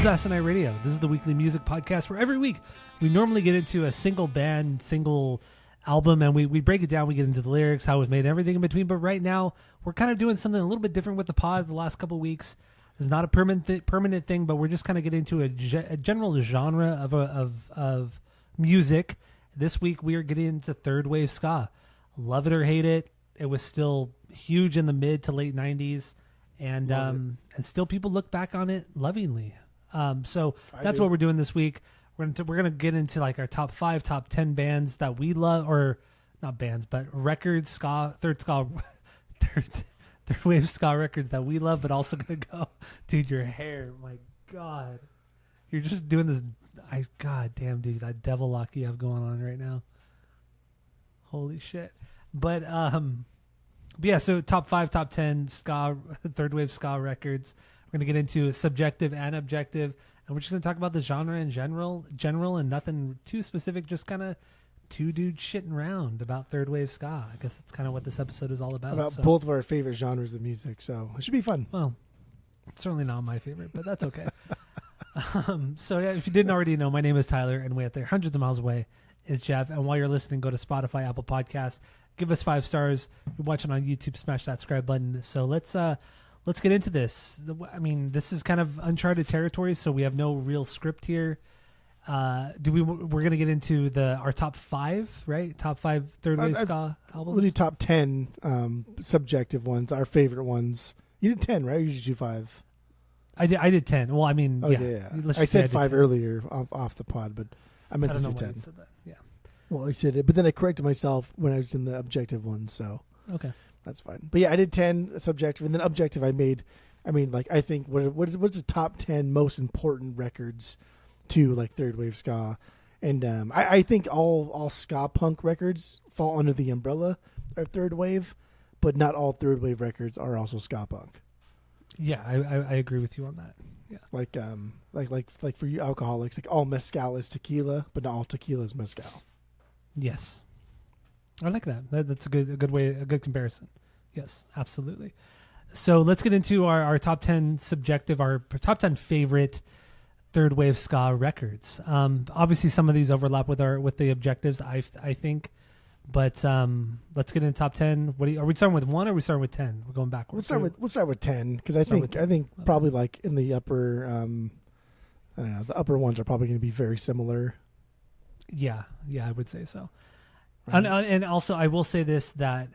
is Asinine Radio. This is the weekly music podcast where every week we normally get into a single band, single album, and we break it down. We get into the lyrics, how it was made, everything in between. But right now, we're kind of doing something a little bit different with the pod the last couple of weeks. It's not a permanent thing, but we're just kind of getting into a general genre of music. This week, we are getting into third wave ska. Love it or hate it, it was still huge in the mid to late 90s. And still people look back on it lovingly. So that's what we're doing this week. We're gonna get into like our top 5, top 10 bands that we love, or not bands, but records, ska, third wave ska records that we love, but also gonna go, dude, your hair, my God, you're just doing this. God damn, dude, that devil lock you have going on right now. Holy shit. But yeah, so top 5, top 10 ska, third wave ska records. We're going to get into subjective and objective, and we're just going to talk about the genre in general, and nothing too specific, just kind of two dudes shitting around about third wave ska. I guess that's kind of what this episode is all about. Both of our favorite genres of music, so it should be fun. Well, it's certainly not my favorite, but that's okay. So yeah, if you didn't already know, my name is Tyler, and way out there, hundreds of miles away, is Jeff. And while you're listening, go to Spotify, Apple Podcasts. Give us 5 stars. If you're watching on YouTube, smash that subscribe button. So let's get into this. I mean, this is kind of uncharted territory, so we have no real script here. We're going to get into our top 5, right? Top 5 third wave ska albums. We'll do top 10 subjective ones, our favorite ones. You did 10, right? Or you do 5? I did 10. Well, I mean, yeah. I said 5 earlier off the pod, but I meant to say 10. Said that. Yeah. Well, I said it, but then I corrected myself when I was in the objective one, so okay, that's fine. But yeah, I did 10 subjective, and then objective I think what's the top 10 most important records to like third wave ska, and I think all ska punk records fall under the umbrella of third wave, but not all third wave records are also ska punk. Yeah, I agree with you on that. Yeah, like for you alcoholics, like all mezcal is tequila, but not all tequila is mezcal. Yes, I like that. That's a good way, a good comparison. Yes, absolutely. So let's get into our top 10 subjective, our top 10 favorite third wave ska records. Obviously, some of these overlap with the objectives, I think. But let's get into top 10. Are we starting with 1 or are we starting with 10? We're going backwards. We'll start with 10 because I think probably like in the upper I don't know, the upper ones are probably going to be very similar. Yeah, I would say so. Right. And also, I will say this, that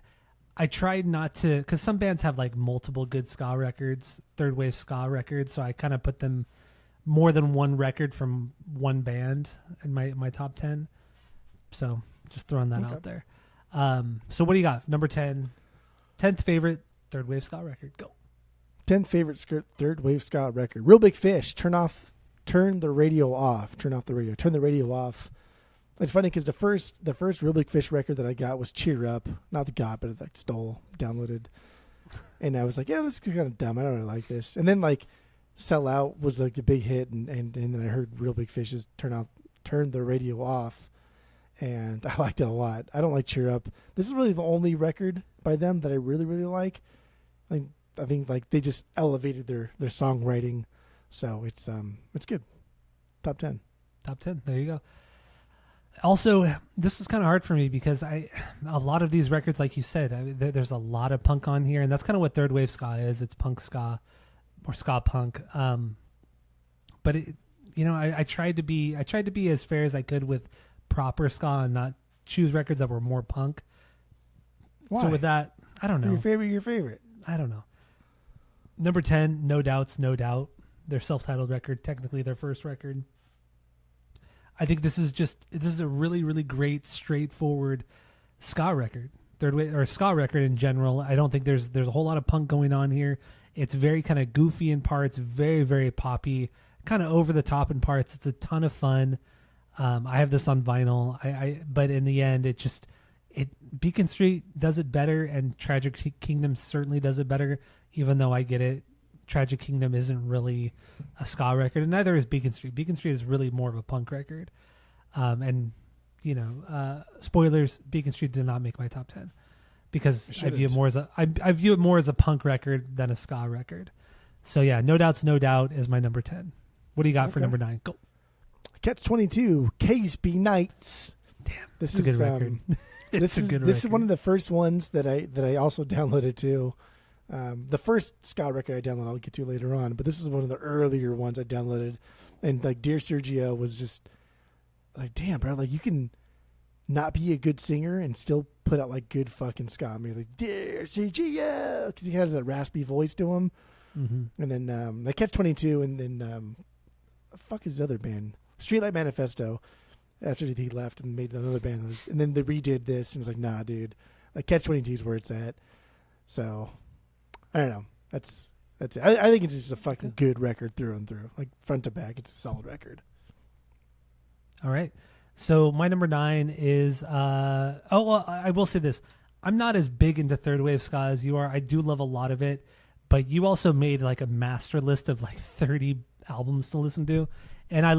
I tried not to, because some bands have like multiple good ska records, third wave ska records, so I kind of put them more than one record from one band in my top 10. So just throwing that out there. So what do you got? Number 10, 10th favorite third wave ska record. Go. 10th favorite third wave ska record. Real Big Fish. Turn the radio off. Turn the radio off. It's funny because the first Real Big Fish record that I got was Cheer Up. Not the got, but I stole, downloaded. And I was like, yeah, this is kind of dumb. I don't really like this. And then like Sell Out was like a big hit. And then I heard Real Big Fish's Turn the Radio Off. And I liked it a lot. I don't like Cheer Up. This is really the only record by them that I really, really like. I think like they just elevated their songwriting. So it's good. Top 10. Top 10. There you go. Also, this was kind of hard for me because a lot of these records, like you said, there's a lot of punk on here, and that's kind of what third wave ska is. It's punk ska or ska punk. But I tried to be as fair as I could with proper ska and not choose records that were more punk. Why? So with that, I don't know. Your favorite. I don't know. Number 10, No Doubt's No Doubt. Their self-titled record, technically their first record. I think this is a really, really great, straightforward ska record. Third wave or ska record in general. I don't think there's a whole lot of punk going on here. It's very kind of goofy in parts, very, very poppy, kind of over the top in parts. It's a ton of fun. I have this on vinyl. But in the end, Beacon Street does it better, and Tragic Kingdom certainly does it better. Even though I get it, Tragic Kingdom isn't really a ska record, and neither is Beacon Street. Beacon Street is really more of a punk record. And spoilers: Beacon Street did not make my top 10 because I view it more as a punk record than a ska record. So yeah, No Doubt's No Doubt is my number 10. What do you got for Okay. number 9? Go. Catch 22, Casey Nights. Damn, This it's is a good record. this is this is one of the first ones that I also downloaded too. The first ska record I downloaded I'll get to later on, but this is one of the earlier ones I downloaded, and like Dear Sergio was just like, damn, bro, like you can not be a good singer and still put out like good fucking ska. I mean, like Dear Sergio, because he has that raspy voice to him. Mm-hmm. And then like Catch 22, and then fuck his other band, Streetlight Manifesto. After he left and made another band, and then they redid this, and it's like, nah, dude, like Catch 22 is where it's at. So I don't know. That's it. I think it's just a fucking good record through and through, like front to back. It's a solid record. All right. So my number 9 is I will say this. I'm not as big into third wave ska as you are. I do love a lot of it, but you also made like a master list of like 30 albums to listen to, and I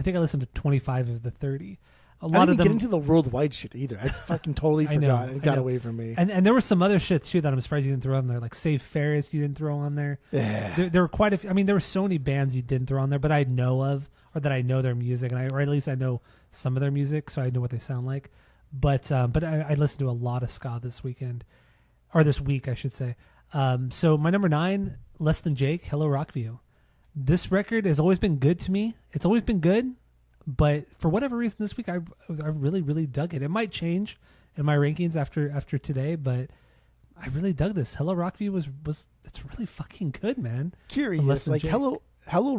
think I listened to 25 of the 30. A lot I of didn't them get into the worldwide shit either. I fucking totally I know, forgot, and it got I know. away from me. and there was some other shit too that I'm surprised you didn't throw on there, like Save Ferris you didn't throw on there. Yeah. There were quite a few. I mean, there were so many bands you didn't throw on there, but I know of, or that I know their music, or at least I know some of their music, so I know what they sound like. But I listened to a lot of ska this weekend, or this week, I should say. So my number 9, Less Than Jake, Hello Rockview. This record has always been good to me. It's always been good, but for whatever reason this week I really, really dug it. It might change in my rankings after today, but I really dug this. Hello Rockview was it's really fucking good, man. Curious, Less Than like Jake. Hello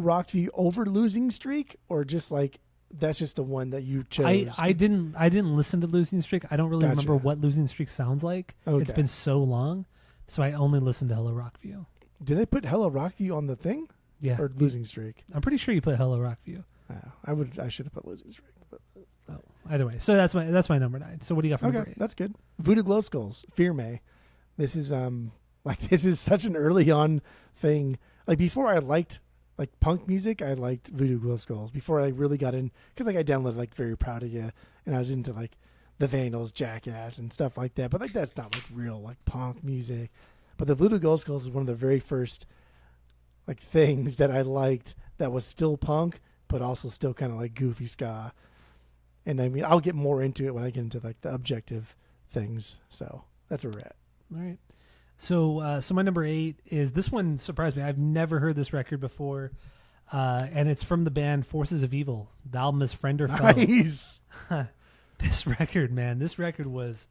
Rockview over Losing Streak, or just like that's just the one that you chose? I didn't listen to Losing Streak. I don't really Gotcha. remember what Losing Streak sounds like. Okay. It's been so long, so I only listened to Hello Rockview. Did I put Hello Rockview on the thing? Yeah, Or Losing Streak? I'm pretty sure you put Hello Rockview. I should have put Losing Streak. But Oh, either way, so that's my number 9. So what do you got for number okay, 8? that's good. Voodoo Glow Skulls, Fear May. This is this is such an early on thing. Like before I liked like punk music, I liked Voodoo Glow Skulls. Before I really got in, because like I downloaded like Very Proud of You, and I was into like the Vandals, Jackass, and stuff like that. But like that's not like real like punk music. But the Voodoo Glow Skulls is one of the very first like things that I liked that was still punk, but also still kind of like goofy ska. And I mean, I'll get more into it when I get into like the objective things. So that's where we're at. All right. So my number 8 is, this one surprised me. I've never heard this record before, and it's from the band Forces of Evil. The album is Friend or Foe. Nice. This record, man, this record was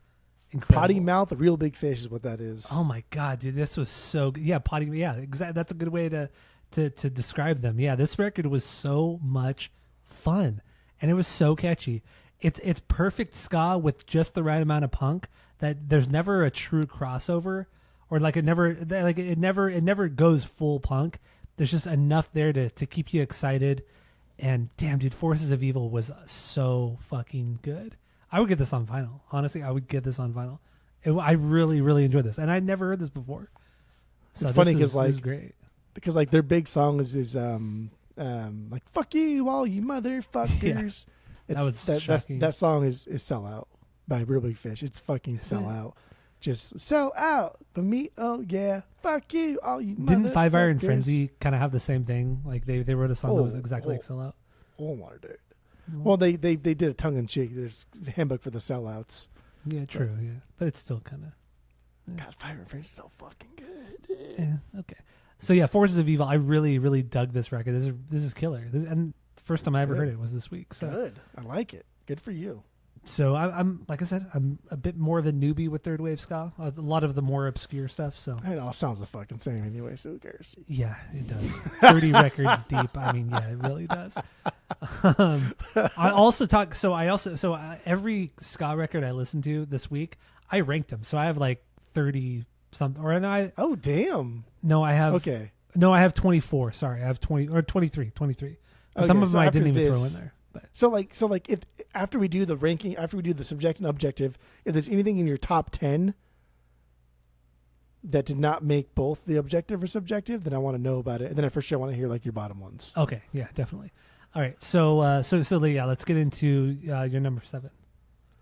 incredible. Potty Mouth, a real big fish is what that is. Oh my god, dude, this was so good. Yeah, potty. Yeah, exactly. That's a good way to describe them. Yeah, this record was so much fun, and it was so catchy. It's perfect ska with just the right amount of punk. That there's never a true crossover, or like it never goes full punk. There's just enough there to keep you excited. And damn, dude, Forces of Evil was so fucking good. I would get this on vinyl. Honestly, I would get this on vinyl. I really, really enjoyed this, and I'd never heard this before. So It's funny this because is great. because like their big song is like fuck you all you motherfuckers. That was shocking. that song is Sell Out by Real Big Fish. It's fucking Sell Out. Just sell out for me. Oh yeah, fuck you all you. Didn't Five Iron motherfuckers. Frenzy kind of have the same thing? Like they wrote a song that was exactly like Sell Out. Oh my dude. Well, they did a tongue in cheek. There's a handbook for the sellouts. Yeah, true. Yeah, but it's still kind of. God, Fire and Frenzy is so fucking good. Yeah, okay. So yeah, Forces of Evil. I really, really dug this record. This is killer. And the first time I ever Good. heard it was this week. So Good. I like it. Good for you. So I'm like I said, I'm a bit more of a newbie with third wave ska. A lot of the more obscure stuff. So It all sounds the fucking same anyway, so who cares? yeah, it does. 30 records deep. I mean, yeah, it really does. I also talk. So every ska record I listened to this week, I ranked them. So I have like 30 something, or I Oh, damn. no, I have Okay. no, I have 24. Sorry, I have 20 or 23. Okay, Some of so them I after didn't even throw in this- there. But So like if after we do the ranking, after we do the subjective and objective, if there's anything in your top 10 that did not make both the objective or subjective, then I want to know about it. And then I for sure want to hear like your bottom ones. okay, yeah, definitely. All right, so yeah, let's get into your number 7.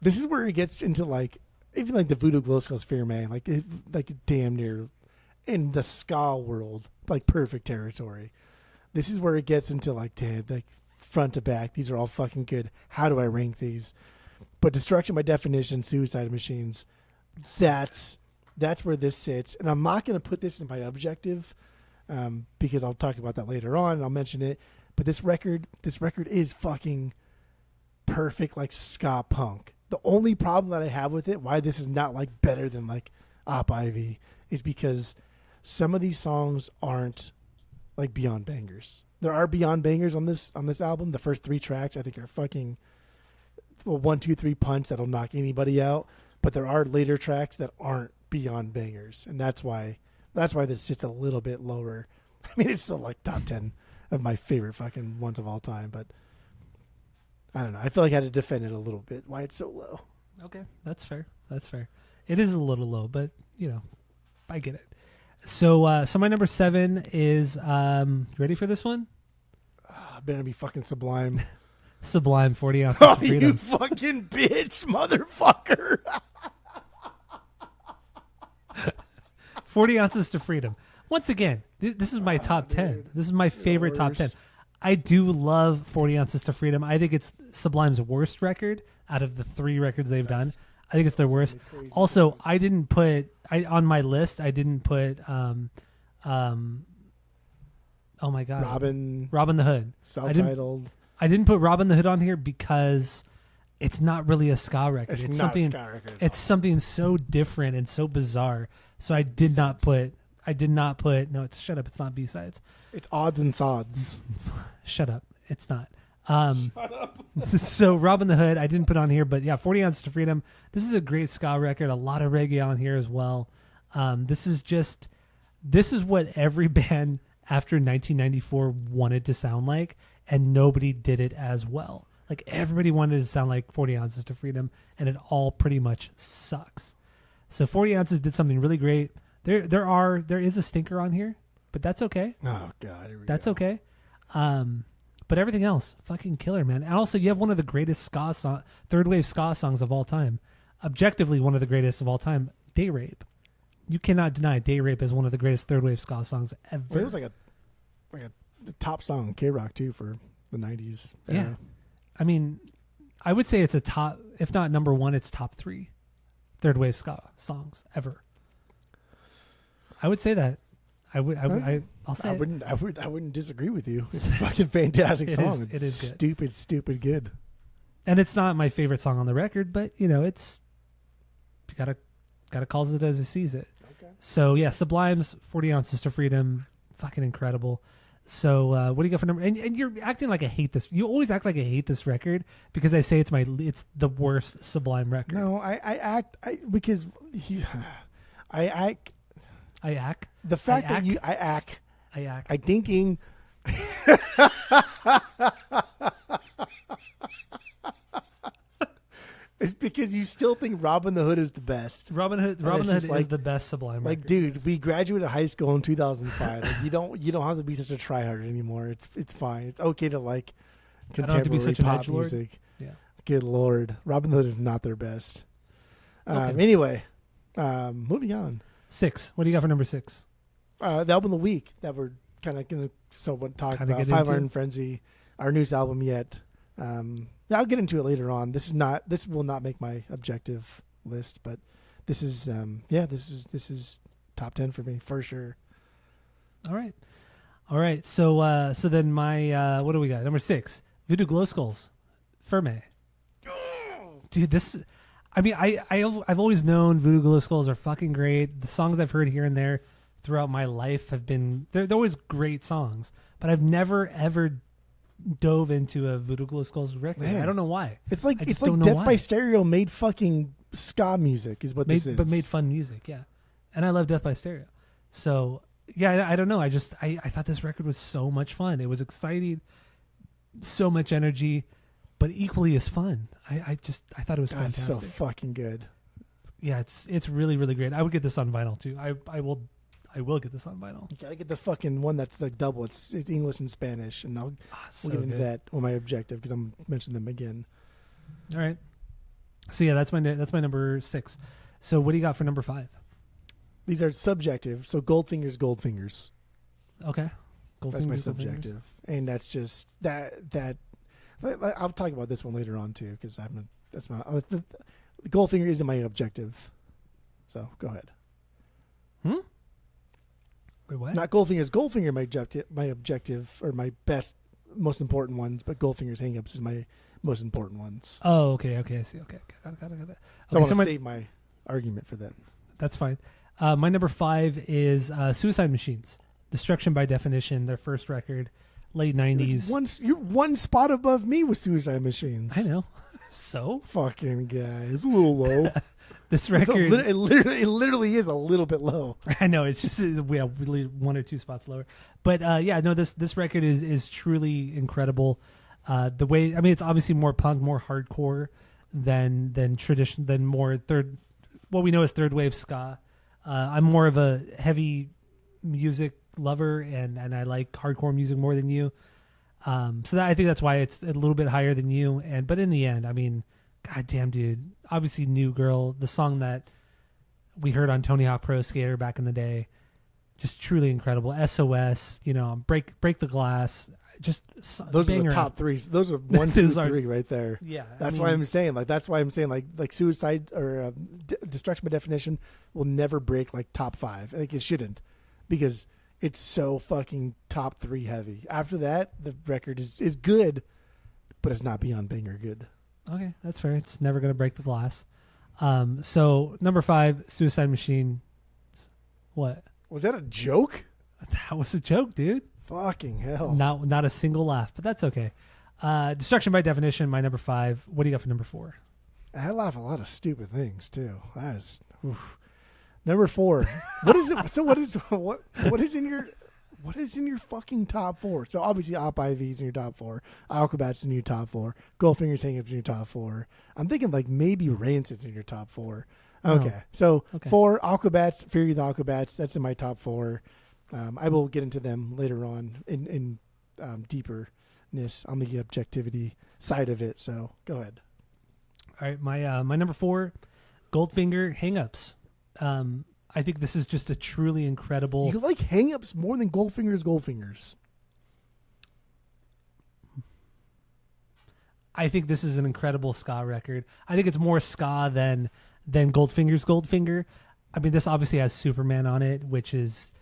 This is where it gets into like even like the Voodoo Glow Skulls Fear Man, like damn near in the ska world, like perfect territory. This is where it gets into like, damn, like front to back. These are all fucking good. How do I rank these? But Destruction by Definition, Suicide Machines, that's where this sits. And I'm not going to put this in my objective because I'll talk about that later on and I'll mention it. But this record is fucking perfect, like ska punk. The only problem that I have with it, why this is not like better than like Op Ivy, is because some of these songs aren't like beyond bangers. There are beyond bangers on this album. The first 3 tracks I think are fucking 1, 2, 3 punch that'll knock anybody out. But there are later tracks that aren't beyond bangers, and that's why this sits a little bit lower. I mean, it's still like top 10 of my favorite fucking ones of all time, but I don't know. I feel like I had to defend it a little bit. Why it's so low? Okay, that's fair. That's fair. It is a little low, but you know, I get it. So, so my number 7 is. You ready for this one? Better be fucking Sublime. Sublime 40 ounces Oh, of freedom. you fucking bitch, motherfucker! 40 ounces to freedom. Once again, this is my top 10. Dude. This is my favorite top 10. I do love 40 ounces to freedom. I think it's Sublime's worst record out of the 3 records they've done. I think it's their worst. Really Also, I didn't put on my list. I didn't put oh my god, Robin the Hood. Self-titled. I didn't put Robin the Hood on here because it's not really a ska record. It's not something. a ska record. It's something so different and so bizarre. So I did not put. No, shut up. It's not B-sides. It's odds and sods. Shut up. It's not. Shut up. So Robin the Hood, I didn't put on here, but yeah, 40 Ounces to Freedom. This is a great ska record. A lot of reggae on here as well. This is what every band after 1994 wanted to sound like, and nobody did it as well. Like everybody wanted to sound like 40 Ounces to Freedom, and it all pretty much sucks. So 40 Ounces did something really great. There is a stinker on here, but that's okay. Oh God, here we That's go. okay. But everything else, fucking killer, man. And also, you have one of the greatest third wave ska songs of all time. Objectively, one of the greatest of all time. Day Rape. You cannot deny Day Rape is one of the greatest third wave ska songs ever. Well, it was like a top song, K-Rock too, for the 90s era. Yeah. I mean, I would say it's a top, if not number 1, it's top 3 third wave ska songs ever. I would say that. I'll say I wouldn't disagree with you. It's a fucking fantastic song. It is good. Stupid good. And it's not my favorite song on the record, but you know, it's gotta calls it as he sees it. Okay. So yeah, Sublime's 40 Ounces to Freedom, fucking incredible. So what do you got for number? And you're acting like I hate this. You always act like I hate this record because I say it's the worst Sublime record. No, I act the fact that you I thinking it's because you still think Robin the Hood is the best. Robin the Hood is the best Sublime like, record. dude, we graduated high school in 2005. Like, you don't have to be such a tryhard anymore. It's fine. It's okay to like contemporary pop music. Yeah. Good Lord, Robin the Hood is not their best. Okay. Anyway, moving on. 6. What do you got for number 6? The album of the week that we're kind of going to talk about. get 5 into? Iron Frenzy, our newest album yet. I'll get into it later on. This will not make my objective list, but this is this is top 10 for me for sure. All right. So then my what do we got? Number 6, Voodoo Glow Skulls, Ferme. Dude, this. I mean, I've always known Voodoo Glow Skulls are fucking great. The songs I've heard here and there throughout my life have been they're always great songs, but I've never ever dove into a Voodoo Glow Skulls record. Man. I don't know why. It's like don't know Death why. by Stereo made fucking ska music is what this is. But made fun music, yeah. And I love Death by Stereo. So yeah, I don't know. I thought this record was so much fun. It was exciting, so much energy, but equally as fun. I thought it was God, it's fantastic. so fucking good. Yeah, it's really, really great. I would get this on vinyl too. I will get this on vinyl. You gotta get the fucking one that's like double. It's English and Spanish, and we'll get into that on my objective because I'm mentioning them again. All right. So yeah, that's my number 6. So what do you got for number 5? These are subjective. So Goldfinger's Goldfingers. Okay. That's my Goldfingers, Goldfingers. subjective, and that's just that. I'll talk about this one later on too, because that's my the Goldfinger isn't my objective. So go ahead. Wait, what? Not Goldfinger's Goldfinger my objective or my best, most important ones, but Goldfinger's Hangups is my most important ones. Oh, okay, I see. Okay, got it. So Okay, I want to save my argument for them. That's fine. My number 5 is Suicide Machines. Destruction by Definition, their first record, late 90s. You're one spot above me with Suicide Machines. I know. So? Fucking guy. It's a little low. This record... It literally is a little bit low. I know. It's just we have really 1 or 2 spots lower. But this record is truly incredible. The way... I mean, it's obviously more punk, more hardcore than tradition, than more what we know as third wave ska. I'm more of a heavy music lover, and I like hardcore music more than you. I think that's why it's a little bit higher than you. But in the end, I mean, goddamn, dude. Obviously, New Girl, the song that we heard on Tony Hawk Pro Skater back in the day, just truly incredible. SOS, Break the Glass. Just those are the top three. Those are 1, 2, 3 right there. Yeah, that's why I'm saying like Suicide or Destruction by Definition will never break like top 5. I think it shouldn't, because it's so fucking top 3 heavy. After that, the record is good, but it's not beyond banger good. Okay, that's fair. It's never going to break the glass. So number 5, Suicide Machine. What? Was that a joke? That was a joke, dude. Fucking hell. Not a single laugh, but that's okay. Destruction by Definition, my number 5. What do you got for number 4? I laugh a lot of stupid things too. That is number 4. What is it? So what is in your fucking top 4? So obviously Op IV's in your top 4, Aquabats in your top 4, Goldfinger's Hangups in your top 4. I'm thinking like maybe Rancid's in your top 4. Okay, so 4 Aquabats, Fury of the Aquabats. That's in my top 4. I will get into them later on in deeperness on the objectivity side of it. So go ahead. All right, my number 4, Goldfinger, Hangups. I think this is just a truly incredible... You like Hangups more than Goldfingers? I think this is an incredible ska record. I think it's more ska than Goldfinger. I mean, this obviously has Superman on it, which is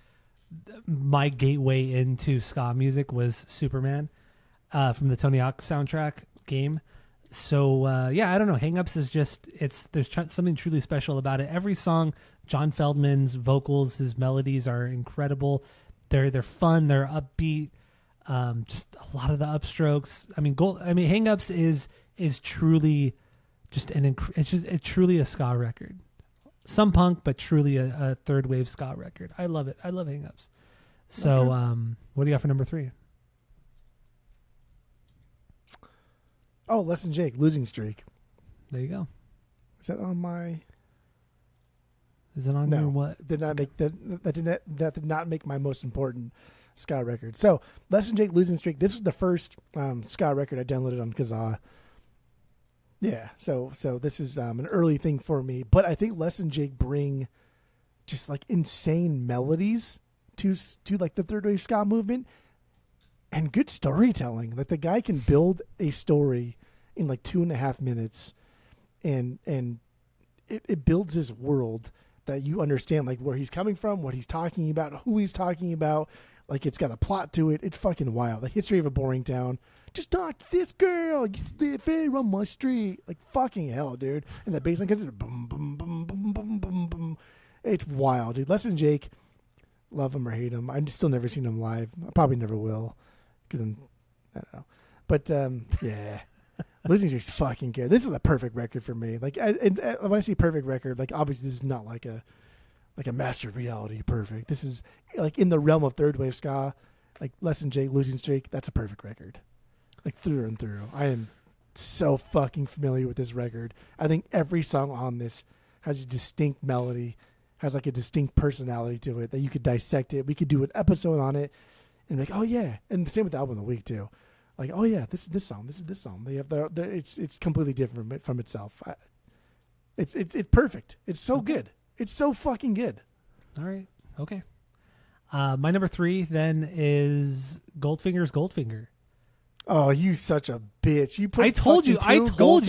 my gateway into ska music was Superman from the Tony Hawk soundtrack game. So I don't know. Hangups is just there's something truly special about it. Every song, John Feldman's vocals, his melodies are incredible. They're fun. They're upbeat. Just a lot of the upstrokes. I mean, Hangups is truly just it's truly a ska record. Some punk, but truly a third wave ska record. I love it. I love Hangups. So, what do you got for number 3? Oh, Less Than Jake, Losing Streak. There you go. Is that on my? Is it on your what? Did not make that did not make my most important ska record. So, Less Than Jake, Losing Streak. This was the first ska record I downloaded on Kazaa. Yeah, so this is an early thing for me, but I think Les and Jake bring just like insane melodies to like the third wave ska movement and good storytelling. Like the guy can build a story in like 2.5 minutes, and it builds his world that you understand like where he's coming from, what he's talking about, who he's talking about. Like it's got a plot to it. It's fucking wild. The history of a boring town. Just talk to this girl. Used to run my street. Like fucking hell, dude. And the bass line comes in. Boom, boom, boom, boom, boom, boom, boom. It's wild, dude. Les and Jake, love him or hate him. I've still never seen him live. I probably never will, because I don't know. But yeah, Losing Streak's fucking good. This is a perfect record for me. Like, when I say perfect record, like obviously this is not like a master of reality perfect. This is like in the realm of third wave ska, like Les and Jake, Losing Streak. That's a perfect record, like through and through. I am so fucking familiar with this record. I think every song on this has a distinct melody, has like a distinct personality to it that you could dissect it. We could do an episode on it and like, oh yeah. And the same with the album of the week too. Like, oh yeah, this is this song. This is this song. They have it's completely different from itself. It's perfect. It's so good. It's so fucking good. All right. Okay. My number 3 then is Goldfinger's Goldfinger. Oh, you such a bitch! You put I told you. I told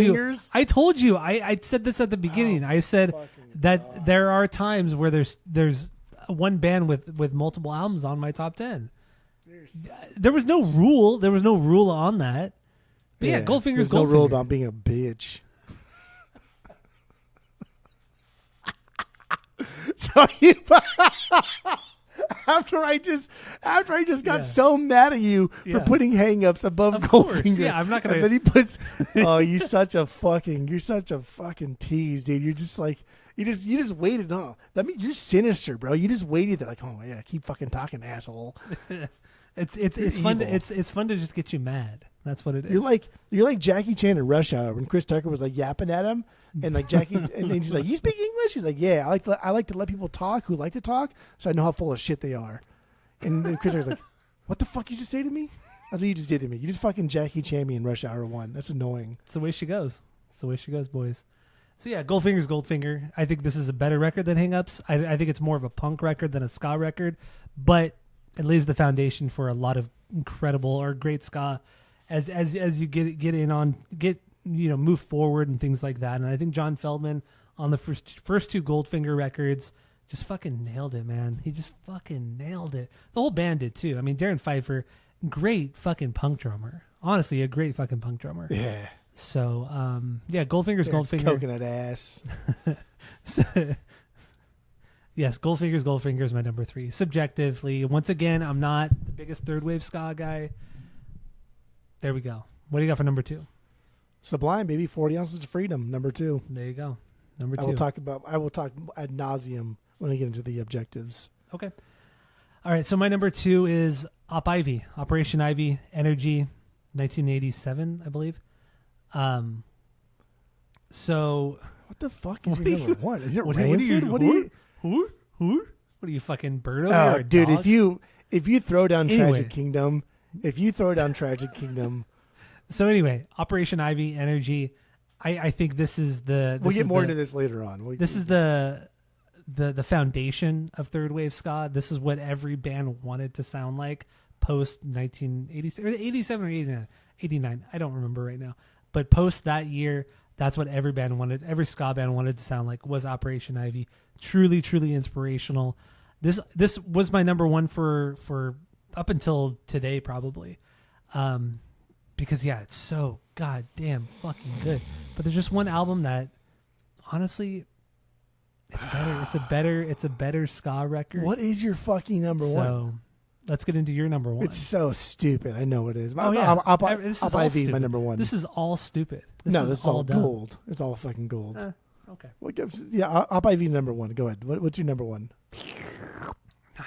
you. I said this at the beginning. I said that there are times where there's one band with multiple albums on my top 10. There was no rule. There was no rule on that. But yeah, Goldfinger's Goldfinger. There's no rule about being a bitch. So you, after I just got so mad at you for putting hang-ups above Goldfinger. Yeah, I'm not gonna. And then he puts, oh, you're such a fucking tease, dude. You're just like, you just waited. Huh? That means you're sinister, bro. You just waited. They're like, oh yeah, keep fucking talking, asshole. It's fun. It's fun to just get you mad. That's what it is. You're like Jackie Chan in Rush Hour when Chris Tucker was like yapping at him, and like Jackie, and then he's like, "You speak English?" He's like, "Yeah, I like to let people talk who like to talk, so I know how full of shit they are." And then Chris Tucker's like, "What the fuck you just say to me?" That's what you just did to me. You just fucking Jackie Chan me in Rush Hour 1. That's annoying. It's the way she goes. It's the way she goes, boys. So yeah, Goldfinger's Goldfinger. I think this is a better record than Hang Ups. I think it's more of a punk record than a ska record, but it lays the foundation for a lot of incredible or great ska as you move forward and things like that. And I think John Feldman on the first 2 Goldfinger records just fucking nailed it, man. He just fucking nailed it. The whole band did too. I mean, Darren Pfeiffer, great fucking punk drummer. Honestly, a great fucking punk drummer. Yeah. So, Goldfinger's Goldfinger. Coconut ass. So, yes, Goldfinger's Goldfinger is my number 3. Subjectively, once again, I'm not the biggest third wave ska guy. There we go. What do you got for number 2? Sublime, baby. 40 Ounces of Freedom, number 2. There you go. Number 2. I will talk ad nauseum when I get into the objectives. Okay. All right. So my number 2 is Operation Ivy, Energy, 1987, I believe. So what the fuck is your number 1? Is it Rancid? What are you fucking bird over here? Dude, dog? if you throw down Tragic Kingdom. So anyway, Operation Ivy, Energy. I think this is the. We'll get more into this later on. This is the foundation of third wave ska. This is what every band wanted to sound like post 1987 or 89. I don't remember right now, but post that year, that's what every ska band wanted to sound like was Operation Ivy. Truly, truly inspirational. This was my number 1 for up until today, probably. Because it's so goddamn fucking good. But there's just one album that, honestly, it's better. It's a better ska record. What is your fucking number 1? So let's get into your number 1. It's so stupid. I know it is. This is all stupid. My number 1. This is all stupid. This is all gold. It's all fucking gold. Okay. Op IV number 1. Go ahead. What's your number 1?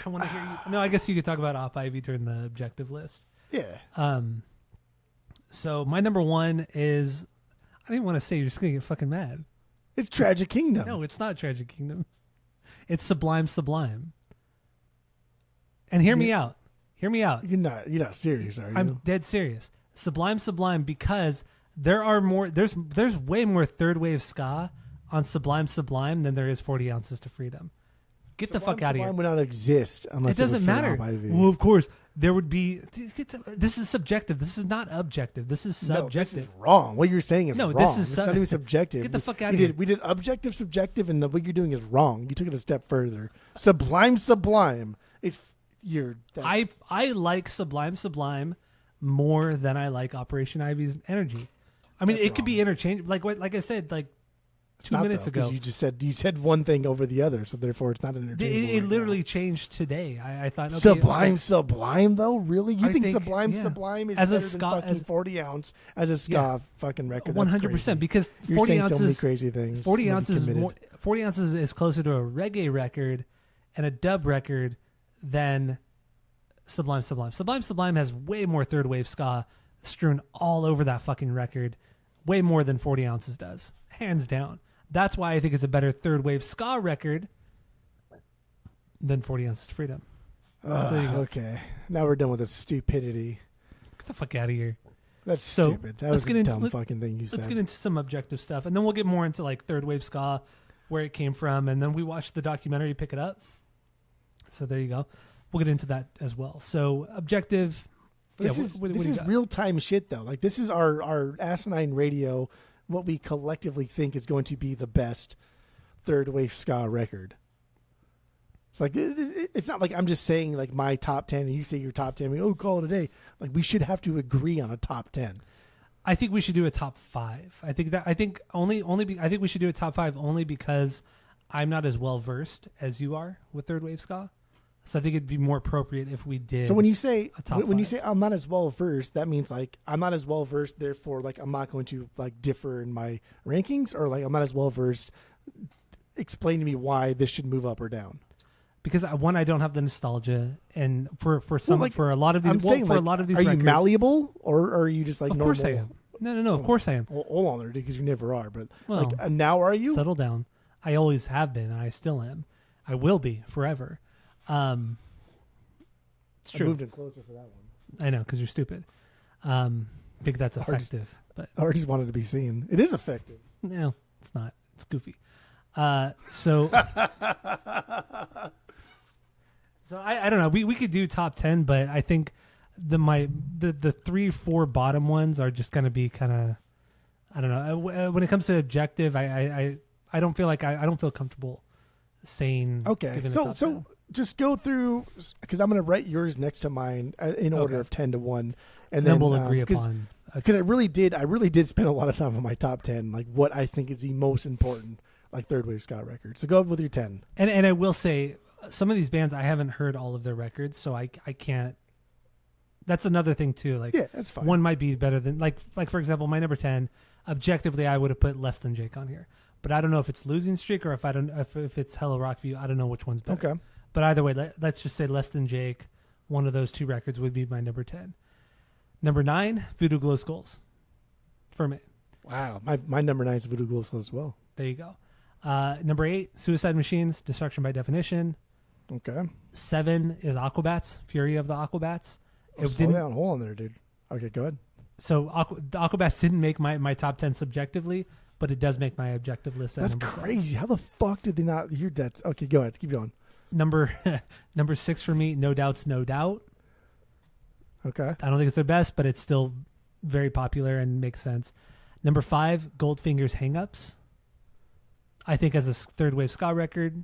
I want to hear you. No, I guess you could talk about Op IV during the objective list. Yeah. So my number 1 is, I didn't want to say, you're just gonna get fucking mad. It's Tragic Kingdom. No, it's not Tragic Kingdom. It's Sublime Sublime. And hear me out. You're not serious, are you? I'm dead serious. Sublime Sublime, because there's way more third wave ska on Sublime Sublime than there is 40 Ounces to Freedom. Get the fuck out of here. Sublime would not exist unless it doesn't matter. IV. Well, of course, there would be. This is subjective. This is not objective. This is subjective. No, this is wrong. What you're saying is wrong. This is it's not even subjective. Get the fuck out of here. We did objective, subjective, and what you're doing is wrong. You took it a step further. Sublime. I like Sublime more than I like Operation Ivy's Energy. I mean, it could be interchangeable. Like I said, like 2 minutes ago, you said one thing over the other, so therefore it's not interchangeable. It literally changed today. I thought Sublime though, really? You think Sublime is as better than fucking 40 ounce as a ska fucking record? 100%, because 40 You're saying ounces, so many crazy things. 40 ounces, 40 ounces is closer to a reggae record and a dub record than Sublime. Sublime has way more third wave ska strewn all over that fucking record, way more than 40 ounces does, hands down. That's why I think it's a better third wave ska record than 40 Ounces to Freedom. Okay. Now we're done with this stupidity. Get the fuck out of here. That's stupid. That was a dumb fucking thing you said. Let's get into some objective stuff, and then we'll get more into like third wave ska, where it came from, and then we watched the documentary Pick It Up. So there you go. we'll get into that as well. So objective. This is real time shit though. Like this is our asinine radio, what we collectively think is going to be the best third wave ska record. It's like it's not like I'm just saying like my top 10 and you say your top 10. Call it a day. Like we should have to agree on a top 10. I think we should do a top 5. I think we should do a top 5 only because I'm not as well versed as you are with third wave ska. So I think it'd be more appropriate if we did. So when you say you say I'm not as well versed, that means like I'm not as well versed, therefore like I'm not going to like differ in my rankings, or like I'm not as well versed. Explain to me why this should move up or down. Because one, I don't have the nostalgia, and for a lot of these, I'm saying, for like, a lot of these, are records, you malleable or are you just like of normal? course I am. No. Of course I am. Well, hold on there, because you never are. But Well, like now, are you? Settle down. I always have been, and I still am. I will be forever. It's true. I moved in closer for that one. I know, because you're stupid. I think that's effective, but I just wanted to be seen. It is effective. no, it's not. It's goofy. So I don't know. We could do top 10, but I think the 3-4 bottom ones are just going to be kind of, I don't know. When it comes to objective, I don't feel like I don't feel comfortable saying. Okay, so just go through, because I'm going to write yours next to mine in order of 10 to 1, and then we'll agree upon. Because I really did spend a lot of time on my top 10, like what I think is the most important, like third wave ska record. So go with your 10. And I will say, some of these bands I haven't heard all of their records, so I can't. That's another thing too. Like, yeah, that's fine. One might be better than like for example, my number 10. Objectively, I would have put Less Than Jake on here, but I don't know if it's Losing Streak or if it's Hello Rockview. I don't know which one's better. Okay. But either way, let's just say Less Than Jake. One of those two records would be my number 10. Number 9, Voodoo Glow Skulls. For me. Wow. My number 9 is Voodoo Glow Skulls as well. There you go. Number 8, Suicide Machines, Destruction by Definition. Okay. 7 is Aquabats, Fury of the Aquabats. Slow down. Hold on there, dude. Okay, go ahead. So the Aquabats didn't make my top 10 subjectively, but it does make my objective list. That's crazy. 7. How the fuck did they not hear that? Okay, go ahead. Keep going. Number 6 for me, No Doubt's No Doubt. Okay. I don't think it's their best, but it's still very popular and makes sense. Number 5, Goldfinger's Hang-Ups. I think as a third wave ska record,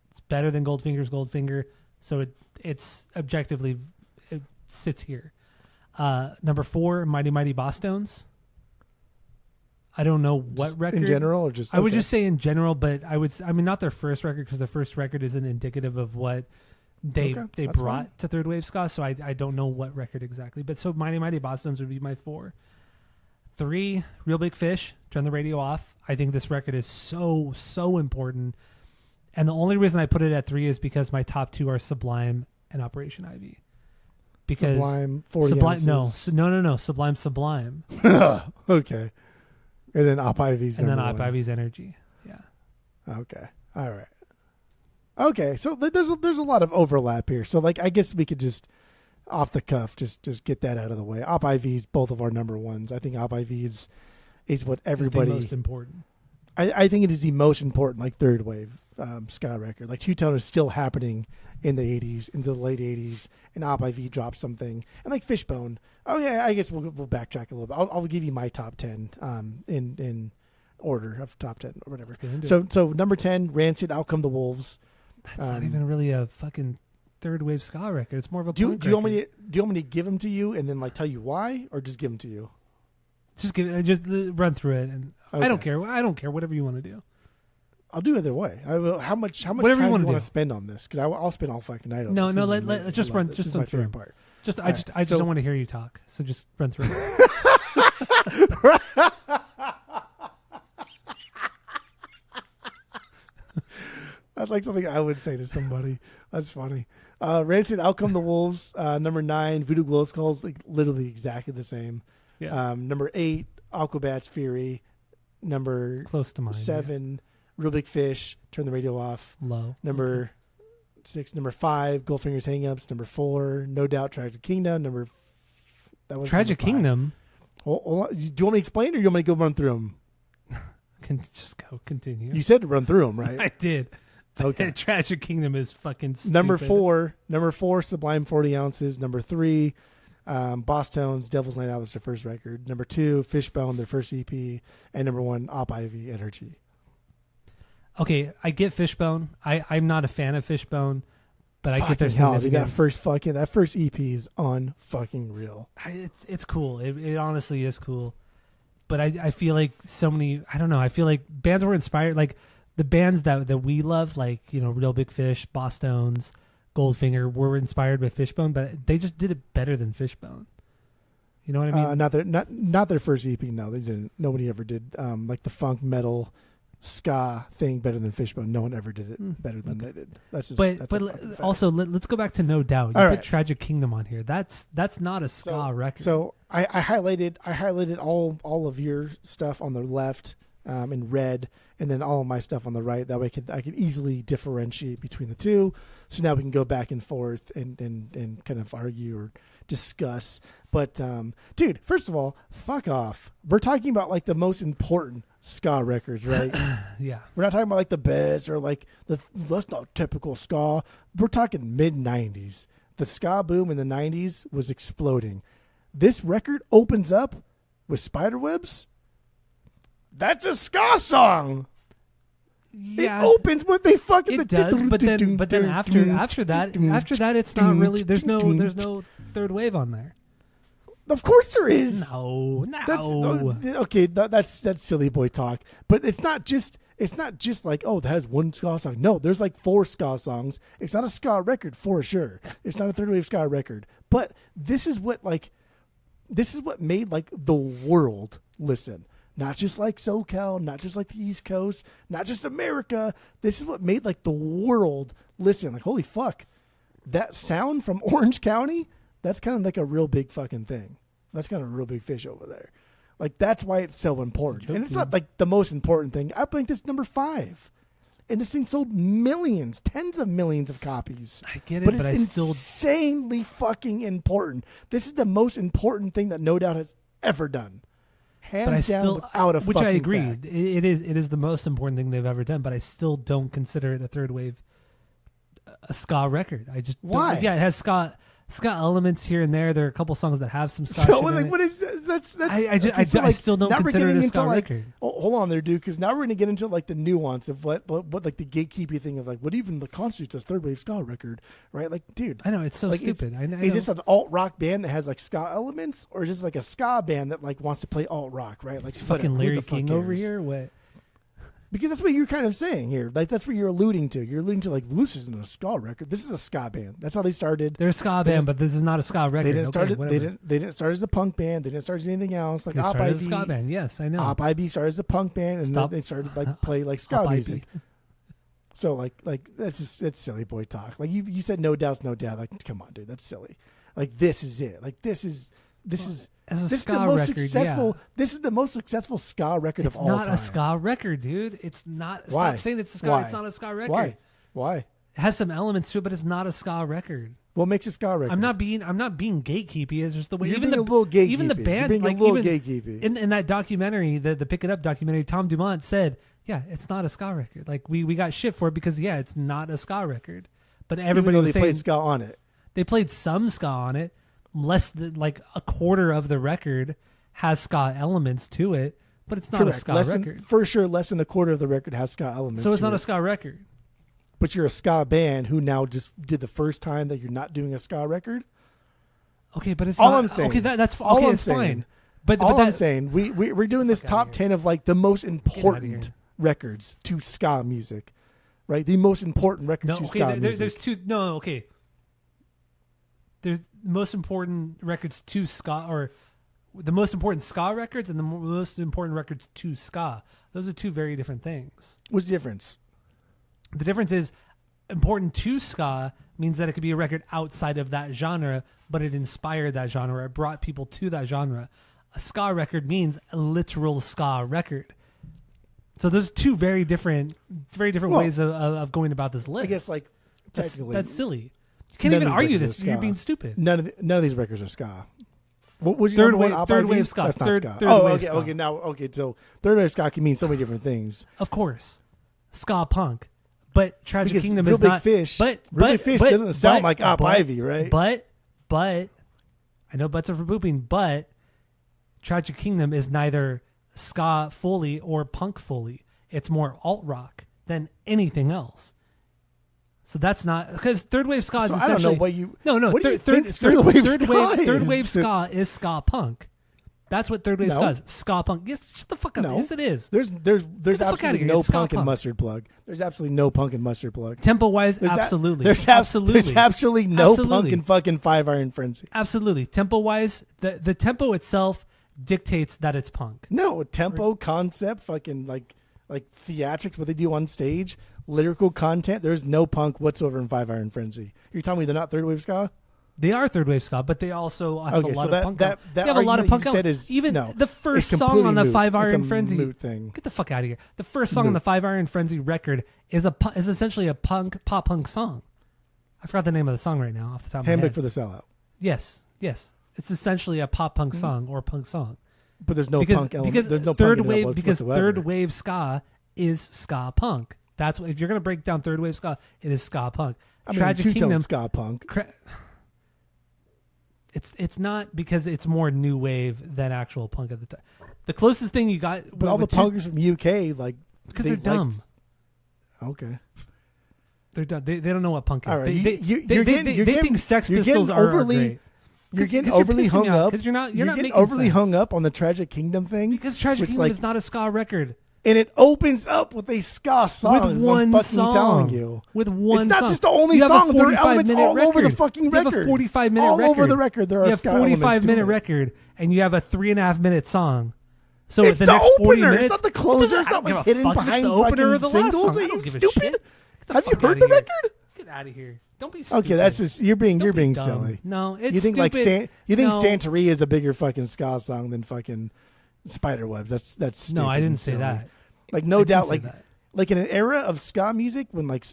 it's better than Goldfinger's Goldfinger, so it's objectively, it sits here. Number 4, Mighty Mighty Boss Stones. I don't know what just record in general, or just I would just say in general, but I mean not their first record, because their first record isn't indicative of what they brought fine. to third wave ska, so I don't know what record exactly. But so Mighty Mighty Boss Stones would be my 4. 3, Real Big Fish, Turn the Radio Off. I think this record is so important, and the only reason I put it at 3 is because my top 2 are Sublime and Operation Ivy. Because Sublime 40 Sublime, ounces. no, Sublime. Okay. And then Op Ivy's and then number Op 1. Ivy's Energy. Yeah. Okay. All right. Okay. So there's a lot of overlap here. So like I guess we could just off the cuff just get that out of the way. Op Ivy's both of our number 1s. I think Op Ivy is what everybody. It's the most important. I think it is the most important like third wave ska record. Like Two Tone is still happening in the 80s, into the late 80s, and Op Ivy dropped something. And like Fishbone. Oh yeah, I guess we'll backtrack a little bit. I'll give you my top 10 in order of top 10 or whatever. So number 10, Rancid, Out Come the Wolves. That's not even really a fucking third wave ska record. It's more of a do punk you want record. me to give them to you and then like tell you why, or just give them to you? Just run through it, and Okay. I don't care. I don't care. Whatever you want to do. I'll do either way. I will. How much time Whatever do you you wanna want do. to spend on this? Because I'll spend all fucking night on No, this. no. This is Let's amazing. just I love run. this. Just This is run my through. favorite part. I just don't want to hear you talk. So just run through. That's like something I would say to somebody. That's funny. Rancid, Out Come the Wolves. Number 9, Voodoo Glow Skulls, like literally exactly the same. Yeah. Number 8, Aquabats Fury. Number Close to mine. 7, Real Big Fish, Turn the Radio Off. Low. Number 6, number 5, Goldfinger's Hang-Ups. Number 4, No Doubt, Tragic Kingdom. That was Tragic number 5. Kingdom. Hold on. Do you want me to explain, or do you want me to go run through them? Just go. Continue. You said to run through them, right? I did. Okay. Tragic Kingdom is fucking stupid. Number four, Sublime 40 Ounces. Number 3, Boss Tones, Devil's Night Out. That's their first record. Number 2, Fishbone, their first EP. And number 1, Op Ivy, Energy. Okay, I get Fishbone. I'm not a fan of Fishbone, but I get their hell, dude, significance. that first EP is unfucking real. It's cool. It honestly is cool. But I feel like so many, I don't know, I feel like bands were inspired, like the bands that we love, like, Real Big Fish, Boss Tones, Goldfinger, were inspired by Fishbone, but they just did it better than Fishbone. You know what I mean? Not their first EP. No, they didn't. Nobody ever did. Like the funk metal ska thing better than Fishbone. No one ever did it better than they did. That's just. But also let's go back to No Doubt. You put Tragic Kingdom on here. That's not a ska record. So I highlighted all of your stuff on the left in red, and then all of my stuff on the right. That way I could easily differentiate between the two. So now we can go back and forth and kind of argue or discuss. But dude, first of all, fuck off. We're talking about like the most important ska records, right? Yeah. We're not talking about like the best or like that's not typical ska. We're talking mid-90s. The ska boom in the 90s was exploding. This record opens up with Spiderwebs. That's a ska song. Yeah, it opens with they fucking. It does, but then after that, it's not really. There's no third wave on there. Of course there is. No. That's silly boy talk. But it's not just like, oh, that has one ska song. No, there's like 4 ska songs. It's not a ska record for sure. It's not a third wave ska record. But this is what made like the world listen. Not just like SoCal, not just like the East Coast, not just America. This is what made like the world listen. Like, holy fuck, that sound from Orange County, that's kind of like a real big fucking thing. That's kind of a real big fish over there. Like, that's why it's so important. And it's not like the most important thing. I think this number 5. And this thing sold millions, tens of millions of copies. I get it, but it's insanely fucking important. This is the most important thing that No Doubt has ever done. Hands down, without a which fucking I agree. fact. It is the most important thing they've ever done, but I still don't consider it a third wave, a ska record. I just why? Yeah, it has ska elements here and there. There are a couple songs that have some ska. So like, what is that's? I still don't consider it a ska record. Hold on there, dude, because now we're going to get into like the nuance of what like the gatekeeping thing of like what even the constitutes as third wave ska record, right? Like, dude, I know it's so like, stupid. Is this an alt rock band that has like ska elements, or is this like a ska band that like wants to play alt rock, right? Like fucking Larry King over here, what? Because that's what you're kind of saying here. Like, that's what you're alluding to. You're alluding to, like, well, this isn't a ska record. This is a ska band. That's how they started. They're a ska band, but this is not a ska record. They didn't start as a punk band. They didn't start as anything else. Like, they started as a ska band. Yes, I know. Op Ivy started as a punk band, and then they started, like, play, like, ska music. So, like that's just, it's silly boy talk. Like, you said No Doubt's No Doubt. Like, come on, dude. That's silly. Like, this is it. Like, this is the most successful. Yeah. This is the most successful ska record of all time. It's not a ska record, dude. It's not. Why? Stop saying it's a ska. Why? It's not a ska record. Why? It has some elements to it, but it's not a ska record. What makes a ska record? I'm not being gatekeepy. It's just the way even the band, like even gatekeepy. In that documentary, the Pick It Up documentary, Tom Dumont said, "Yeah, it's not a ska record. Like we got shit for it because it's not a ska record." But everybody was saying played ska on it. They played some ska on it. Less than like a quarter of the record has ska elements to it, but it's not a ska record. For sure, less than a quarter of the record has ska elements. So it's not a ska record. But you're a ska band who now just did the first time that you're not doing a ska record. Okay, but it's all not, I'm saying. Okay, that's okay. It's fine. But I'm saying we're doing this top 10 of like the most important records to ska music, right? The most important records to ska music. There's two. No, okay. There's most important records to ska, or the most important ska records and the most important records to ska. Those are two very different things. What's the difference? The difference is important to ska means that it could be a record outside of that genre, but it inspired that genre. It brought people to that genre. A ska record means a literal ska record. So there's two very different ways of going about this list. I guess like technically that's silly. You can't even argue this. You're being stupid. None of these records are ska. What was your third wave ska? That's not ska. Okay. So third wave ska can mean so many different things. Of course, ska punk, But Tragic Because Kingdom Real is Big not. Fish. But Real Big Fish doesn't sound like Op Ivy, right? But I know butts are for pooping. But Tragic Kingdom is neither ska fully or punk fully. It's more alt rock than anything else. So that's not because third wave ska is So I essentially. don't know what you. No. What do you think third Wave ska is ska punk. That's what third wave ska is. Ska punk. Yes, shut the fuck up. No. Yes, it is. There's the fuck outta absolutely here. no It's ska punk in punk. Mustard Plug. There's absolutely no punk in Mustard Plug. Tempo wise, There's absolutely. There's absolutely no punk in fucking 5 Iron Frenzy. Absolutely. Tempo wise, the tempo itself dictates that it's punk. No tempo, concept, fucking like theatrics, what they do on stage, lyrical content. There's no punk whatsoever in 5 Iron Frenzy. You're telling me they're not third wave ska? They are third wave ska, but they also have a lot of punk. That they have a lot of punk. Even the first song on the 5 Iron Frenzy. Thing. Get the fuck out of here. The first song on the 5 Iron Frenzy record is essentially a pop punk song. I forgot the name of the song right now off the top of my head. Handbook for the Sellout. Yes. It's essentially a pop punk song or punk song. But there's no punk element. Because there's no third punk wave element because whatsoever. third wave ska is ska punk. That's what, if you're gonna break down third wave ska, it is ska punk. I mean, Tragic two-tone Kingdom ska punk. It's not because it's more new wave than actual punk at the time. The closest thing you got, But all the punkers from UK because they're dumb. Okay. They're dumb. They don't know what punk is. All right, They think Sex Pistols are great. You're getting overly hung up. Because you're not getting making overly sense. hung up on the Tragic Kingdom thing. Because Tragic Kingdom is not a ska record. And it opens up with a ska song. With one I'm song. telling you. With one It's not song. just the only You have song. a There are elements 45-minute all over the record. fucking You have record. a 45-minute all record. over the record, there are you have ska elements 45-minute to it. record, and you have a 3.5-minute song. So It's the the next 40 opener. minutes, It's not the closer. It's not like hidden behind the opener or the fucking last singles. song. Are I don't you give a stupid? shit. Have you heard the record? Get out of here. Don't be stupid. Okay, that's just you're being dumb. silly. No, it's you think stupid. you think No. Santeria is a bigger fucking ska song than fucking Spiderwebs. That's stupid. No, I and didn't say silly. that. Like I no didn't doubt, say that. like in an era of ska music when like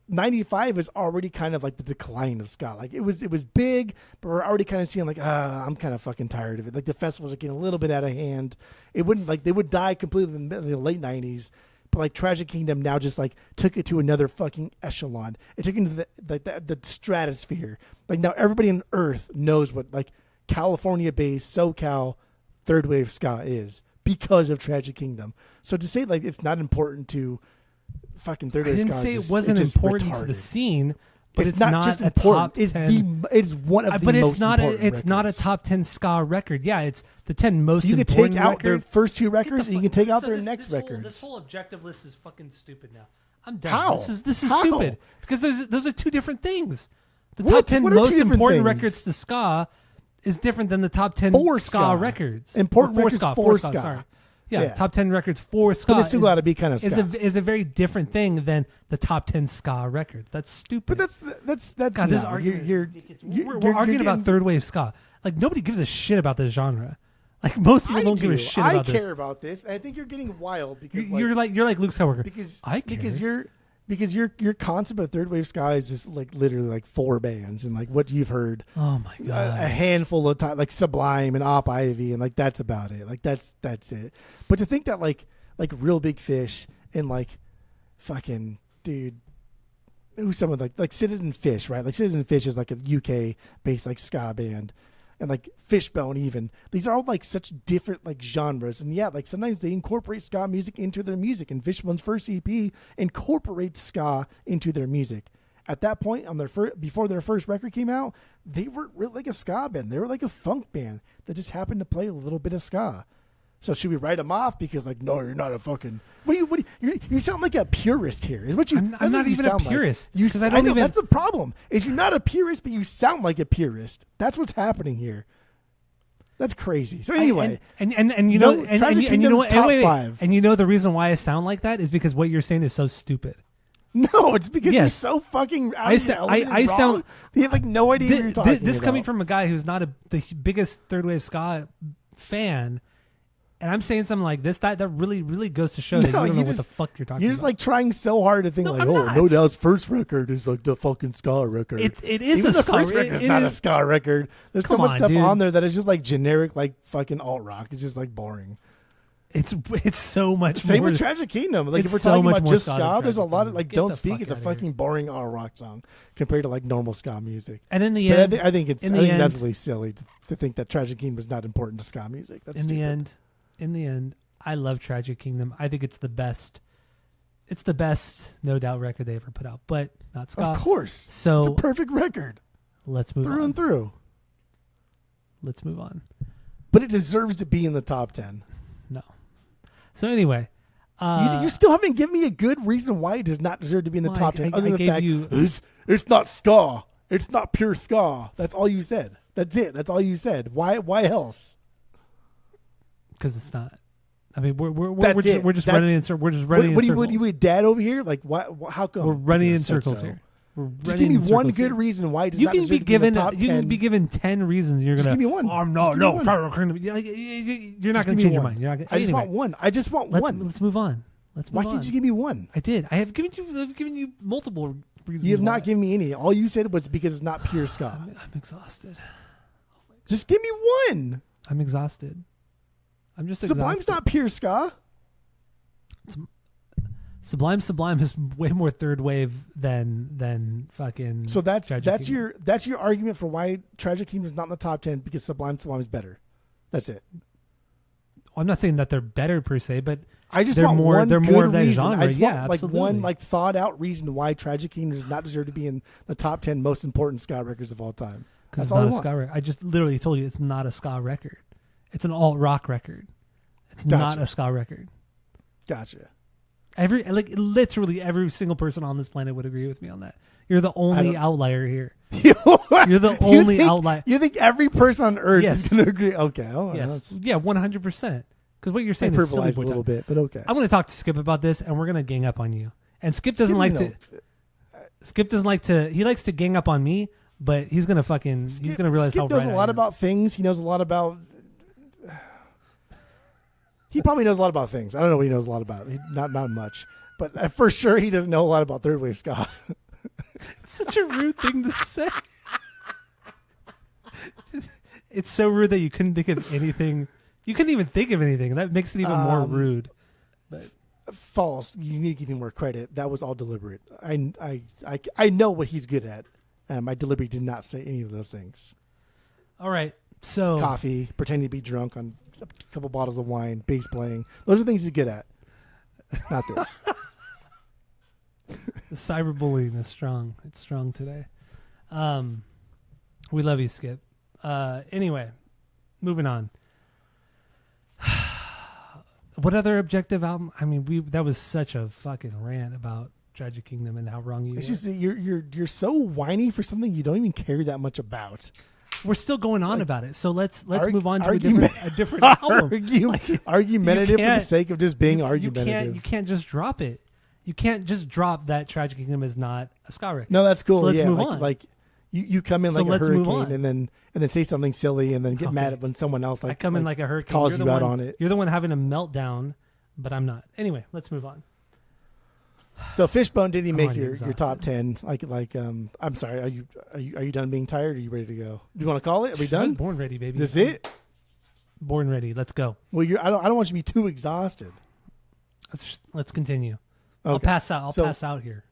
95 is already kind of like the decline of ska. Like it was big, but we're already kind of seeing like I'm kind of fucking tired of it. Like the festivals are getting a little bit out of hand. It wouldn't like they would die completely in the late 90s. But like Tragic Kingdom now just like took it to another fucking echelon. It took it into the stratosphere. Like now everybody on Earth knows what like California-based SoCal third wave ska is because of Tragic Kingdom. So to say like it's not important to fucking third I wave didn't ska say is it wasn't just important to retarded. the scene, but It's not just a important. top It's 10. it's one of the But most it's not. important It's not a records. top 10 ska record. Yeah, it's the 10 most. You can important take out their record. first two Get the records, and you fuck- can take out so their this- next this whole- records. This whole objective list is fucking stupid now. I'm done. How? This is How? stupid because those are two different things. The What? top 10 What are two most different important things? records to ska is different than the top 10 For ska ska. records. Important Or records ska, for ska. ska. Sorry. Yeah, Yeah. top 10 records for ska. But they still got to be kind of ska. is a very different thing than the top 10 ska records. That's stupid. But that's God, this no, argument. you're We're arguing about third wave ska. Like nobody gives a shit about this genre. Like most people don't give a shit about this. I care about this. I think you're getting wild because You're like Luke Skywalker. because I care. because your concept of third wave ska is just like literally like 4 bands and like what you've heard Oh my god. a handful of times, like Sublime and Op Ivy, and like that's about it. Like that's it. But to think that like Real Big Fish and like fucking dude, who's someone like Citizen Fish, right? Like Citizen Fish is like a UK based like ska band, and like Fishbone even. These are all like such different like genres, and yeah, like sometimes they incorporate ska music into their music. And Fishbone's first EP incorporates ska into their music. At that point, on their before their first record came out, they weren't really like a ska band. They were like a funk band that just happened to play a little bit of ska. So should we write them off because like no, you're not a fucking you sound like a purist here. Is what you? I'm that's not what you even a sound like. purist, You 'cause I I don't know, even- that's the problem. Is you're not a purist, but you sound like a purist. That's what's happening here. That's crazy. So anyway, and you know No, and Tragic you know Kingdom's what? top Wait. 5. And you know the reason why I sound like that is because what you're saying is so stupid. no, it's because you're Yes. so fucking out I of sa- your element I and sound- wrong. You have like no idea what you're talking This about. coming from a guy who's not the biggest third wave ska fan, and I'm saying something like this that really goes to show that you No, don't know you what just- the fuck you're talking You're about. just like trying so hard to think No, like, I'm oh, not. No Doubt's first record is like the fucking ska record. It is Even a the ska first record. record's It not a is- ska record. There's so Come much on, stuff dude. on there that is just like generic, like fucking alt rock. It's just like boring. It's so much Same more. with Tragic Kingdom. Like, if It's we're so talking much about more just ska than ska, there's a Tragic lot of Kingdom. like Get Don't the Speak fuck is a outta fucking boring R rock song compared to like normal ska music. And in the But end, I think it's in the end, absolutely silly to think that Tragic Kingdom is not important to ska music. That's stupid. in the end, I love Tragic Kingdom. I think it's the best. It's the best, no doubt, record they ever put out, but not ska. Of course. So it's a perfect record. Let's move through on. and through. Let's move on. But it deserves to be in the top 10. No. So anyway, you still haven't given me a good reason why it does not deserve to be in the top 10, other than the fact it's not ska. It's not pure ska. That's all you said. That's it. That's all you said. Why else? Because it's not. I mean, we're just That's, running in circles. We're just running in circles. What you dad over here? Like, why? How come? We're running in circles here. Just give me one good reason why it does not deserve to be in the top 10. You can be given 10 reasons. You're gonna give me one. I'm not. No, you're not going to change your mind. You're not. I just want one. I just want one. Let's move on. Why can't you give me one? I did. I've given you multiple reasons. You have not given me any. All you said was because it's not pure ska. I'm exhausted. Just give me one. I'm exhausted. I'm just exhausted. Sublime's not pure ska. Sublime is way more third wave than fucking. So that's Kingdom. your argument for why Tragic Kingdom is not in the top 10 because Sublime is better. That's it. Well, I'm not saying that they're better per se, but I just they're want more. one They're good more of that reason. genre. I just want absolutely. one thought out reason why Tragic Kingdom does not deserve to be in the top 10 most important ska records of all time. Because That's it's all not I a want. ska record. I just literally told you it's not a ska record. It's an alt rock record. It's not a ska record. Gotcha. Literally every single person on this planet would agree with me on that. You're the only outlier here. You're the only outlier. You think every person on earth Yes. is going to agree? Okay. Yes. Yeah, 100%. Because what you're saying is silly. A little bit, but okay. I'm going to talk to Skip about this, and we're going to gang up on you. And Skip doesn't like to. Skip doesn't like to. He likes to gang up on me, but he's going to fucking. He's going to realize Skip how knows right a lot I am. about things. He knows a lot about. He probably knows a lot about things. I don't know what he knows a lot about. Not much, but for sure he doesn't know a lot about third wave ska. It's such a rude thing to say. It's so rude that you couldn't think of anything. You couldn't even think of anything. That makes it even more rude. But false. You need to give him more credit. That was all deliberate. I know what he's good at. I deliberately did not say any of those things. All right. So coffee, pretending to be drunk on a couple bottles of wine, bass playing. Those are things he's good at. Not this. The cyberbullying is strong. It's strong today. We love you, Skip. Anyway, moving on. What other objective album? I mean, that was such a fucking rant about Tragic Kingdom and how wrong you were. It's just you're so whiny for something you don't even care that much about. We're still going on about it, so let's move on to a different album. Argumentative for the sake of just being argumentative. You can't just drop it. You can't just drop that Tragic Kingdom is not a ska record. No, that's cool. So let's move on. Like you come in like a hurricane and then say something silly and then get mad at when someone else I come in like a hurricane, calls you out on it. You're the one having a meltdown, but I'm not. Anyway, let's move on. So Fishbone didn't make your top 10. I'm sorry. Are you done being tired? Or are you ready to go? Do you want to call it? Are we done? Born ready, baby. This it? Born ready. Let's go. Well, I don't want you to be too exhausted. Let's continue. Okay. I'll pass out. I'll pass out here.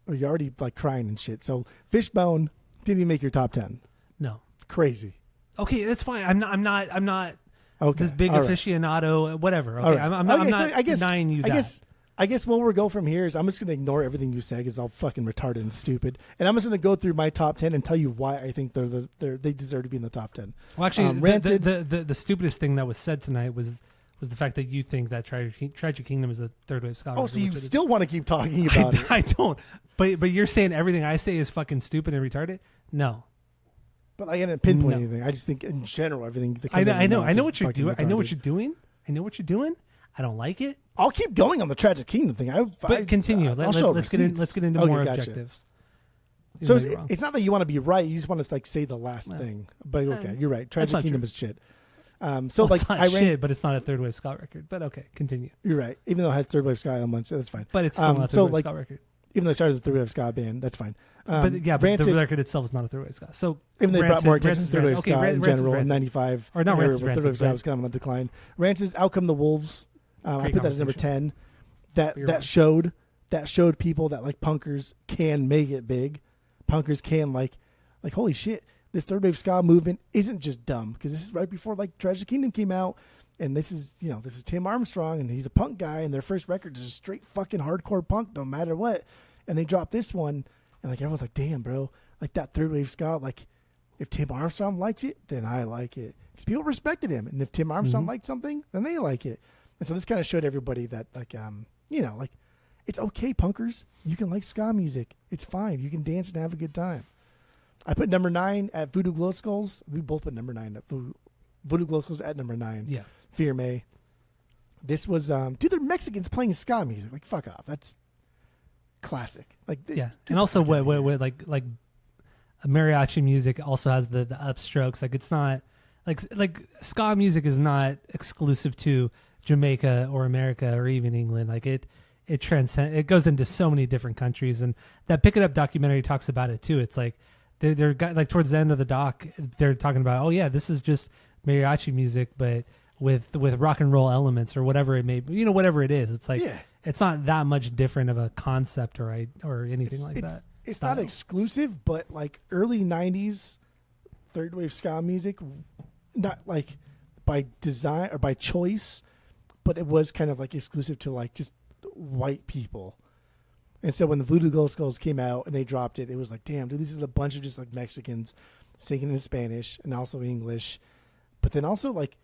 Oh, you're already like crying and shit. So Fishbone didn't even make your top 10. No. Crazy. Okay, that's fine. I'm not okay. This big aficionado. Whatever. Okay, right. I'm not denying you that. I guess where we'll go from here is I'm just going to ignore everything you said because it's all fucking retarded and stupid. And I'm just going to go through my top 10 and tell you why I think they deserve to be in the top 10. Well, actually, the stupidest thing that was said tonight was the fact that you think that Tragic Kingdom is a third wave ska. Oh, so you still want to keep talking about it? I don't. But you're saying everything I say is fucking stupid and retarded? No. But I didn't pinpoint anything. I just think in general everything. I know what you're doing. Retarded. I know what you're doing. I don't like it. I'll keep going on the Tragic Kingdom thing. continue. Let's get into more objectives. So it's not that you want to be right. You just want to say the last thing. But okay, you're right. Tragic Kingdom is shit. It's not shit, but it's not a third wave ska record. But okay, continue. You're right. Even though it has third wave ska elements, that's fine. But it's still not a third wave ska record. Even though they started as a third wave ska band, that's fine. But the Rancid, record itself is not a third wave ska. So even they brought more attention to third wave okay, ska in general in Rancid. '95. Or not Rancid, third wave ska was kind of on the decline. Rancid's "Out Come the Wolves." I put that as number 10. That showed people that like punkers can make it big. Punkers can like holy shit, this third wave ska movement isn't just dumb, because this is right before like Tragic Kingdom came out, and this is Tim Armstrong, and he's a punk guy, and their first record is straight fucking hardcore punk no matter what, and they dropped this one, and like everyone's like, damn bro, like that third wave ska, like if Tim Armstrong likes it, then I like it, because people respected him, and if Tim Armstrong liked something, then they like it, and so this kind of showed everybody that like like it's okay, punkers, you can like ska music, it's fine, you can dance and have a good time. I put number 9 at Voodoo Glow Skulls. We both put number 9 at Voodoo Glow Skulls at number 9. Yeah. Fear May. This was dude, they're Mexicans playing ska music. Like fuck off. That's classic. Like and also what like mariachi music also has the upstrokes. Like it's not like ska music is not exclusive to Jamaica or America or even England. Like it transcends. It goes into so many different countries, and that Pick It Up documentary talks about it too. It's like they're like towards the end of the doc, they're talking about, oh yeah, this is just mariachi music, but with rock and roll elements or whatever it may be, whatever it is. It's like it's not that much different of a concept or anything like that. It's not exclusive, but like early '90s third wave ska music, not like by design or by choice, but it was kind of like exclusive to like just white people. And so when the Voodoo Glow Skulls came out and they dropped it, it was like, damn, dude, this is a bunch of just like Mexicans singing in Spanish and also English. But then also like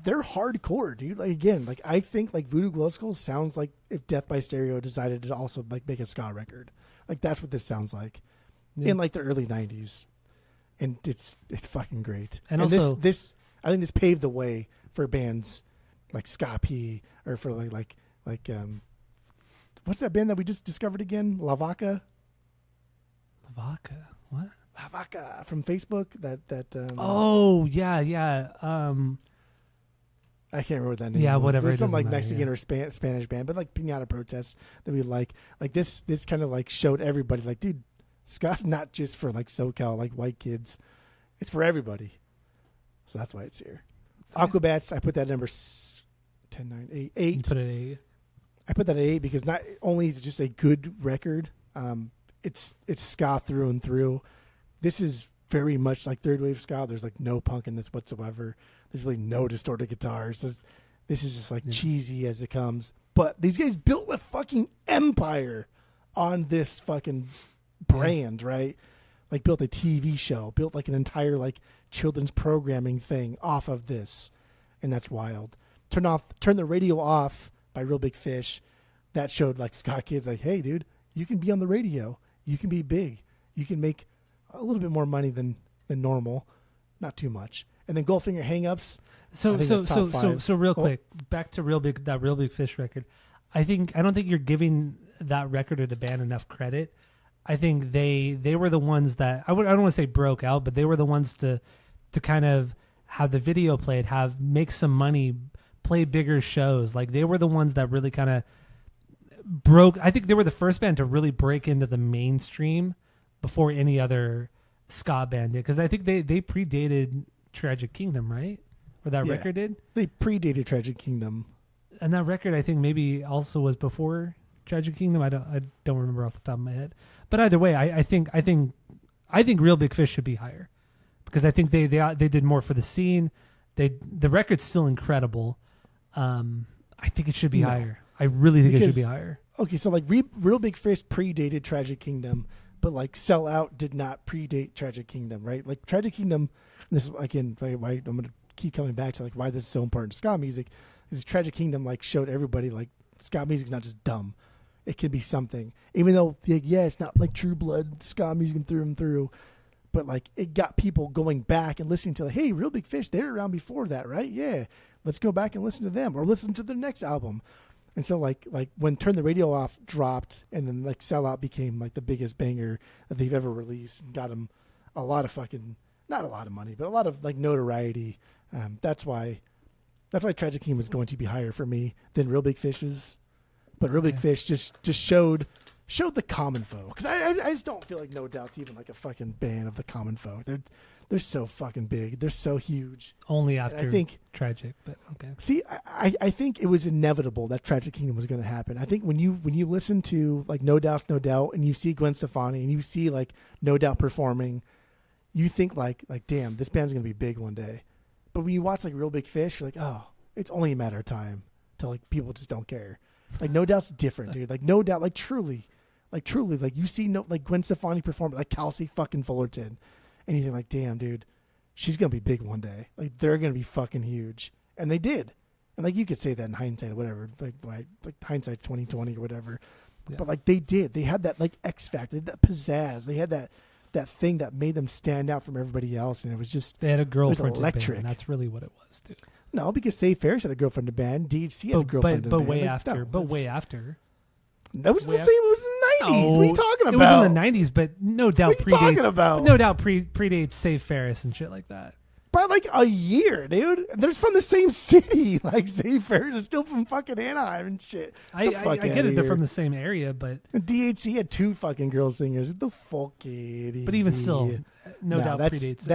they're hardcore, dude. Like again, like I think like Voodoo Glow Skulls sounds like if Death by Stereo decided to also like make a ska record. Like that's what this sounds like in like the early '90s, and it's fucking great. And also this I think this paved the way for bands like Ska P, or for like what's that band that we just discovered again? La Vaca. La Vaca. What? La Vaca from Facebook. That. Oh yeah. I can't remember what that name. Yeah, was. whatever. There's some like matter, Mexican or Spanish band, but like Piñata Protests that we like this kind of like showed everybody like, dude, ska's not just for like SoCal like white kids, it's for everybody. So that's why it's here. Okay. Aquabats, I put that number 10, 9, 8, 8. You put it at 8. I put that at 8 because not only is it just a good record, it's ska through and through. This is very much like third wave ska. There's like no punk in this whatsoever. There's really no distorted guitars. This is just like cheesy as it comes. But these guys built a fucking empire on this fucking brand, right? Like built a TV show, built like an entire like children's programming thing off of this. And that's wild. Turn the Radio Off by Real Big Fish. That showed like ska kids like, hey dude, you can be on the radio. You can be big. You can make a little bit more money than normal. Not too much. And then Goldfinger Hang-Ups. So real quick, back to Real Big Fish record. I don't think you're giving that record or the band enough credit. I think they were the ones that I don't want to say broke out, but they were the ones to kind of have the video played, make some money, play bigger shows. Like they were the ones that really kind of broke. I think they were the first band to really break into the mainstream before any other ska band did, because I think they predated Tragic Kingdom, right? Or that record did? They predated Tragic Kingdom. And that record I think maybe also was before Tragic Kingdom. I don't remember off the top of my head. But either way, I think Real Big Fish should be higher, because I think they did more for the scene. The record's still incredible. I think it should be higher. I really think it should be higher. Okay, so like Real Big Fish predated Tragic Kingdom, but like Sell Out did not predate Tragic Kingdom, right? Like Tragic Kingdom, this is again why I'm going to keep coming back to like why this is so important to ska music, is Tragic Kingdom like showed everybody like ska music's not just dumb. It can be something. Even though it's not like True Blood ska music through and through, but like it got people going back and listening to like, hey, Real Big Fish, they were around before that, right? Yeah. Let's go back and listen to them, or listen to their next album. And so like when Turn the Radio Off dropped, and then like Sell Out became like the biggest banger that they've ever released, and got them a lot of fucking, not a lot of money, but a lot of like notoriety. That's why Tragic Kingdom is going to be higher for me than Real Big Fish's. But Real Big Fish just showed showed the common folk. Because I just don't feel like No Doubt's even like a fucking band of the common folk. They're so fucking big. They're so huge. Only after I think Tragic, but okay. See, I think it was inevitable that Tragic Kingdom was going to happen. I think when you listen to like No Doubt's No Doubt and you see Gwen Stefani and you see like No Doubt performing, you think like damn, this band's going to be big one day. But when you watch like Real Big Fish, you're like, oh, it's only a matter of time till like people just don't care. Like No Doubt's different, dude. Like No Doubt, like truly, like you see like Gwen Stefani perform, like Kelsey fucking Fullerton. And you think like, damn, dude, she's going to be big one day. Like, they're going to be fucking huge. And they did. And, like, you could say that in hindsight or whatever. Like hindsight's 2020 or whatever. Yeah. But, like, they did. They had that, like, X factor, that pizzazz. They had that thing that made them stand out from everybody else. And it was just They had a girlfriend electric. Band. That's really what it was, dude. No, because Save Ferris had a girlfriend in the band. DHC had a girlfriend in the band. Way like, after. No, but way after. That was the same. It was in the 90s. No, what are you talking about? It was in the 90s, but No Doubt what are you predates. talking about? No Doubt predates Save Ferris and shit like that. By like a year, dude. They're from the same city. Like Save Ferris is still from fucking Anaheim and shit. I get it. They're from the same area, but DHC had 2 fucking girl singers. The fuck it. But even still, No Doubt predates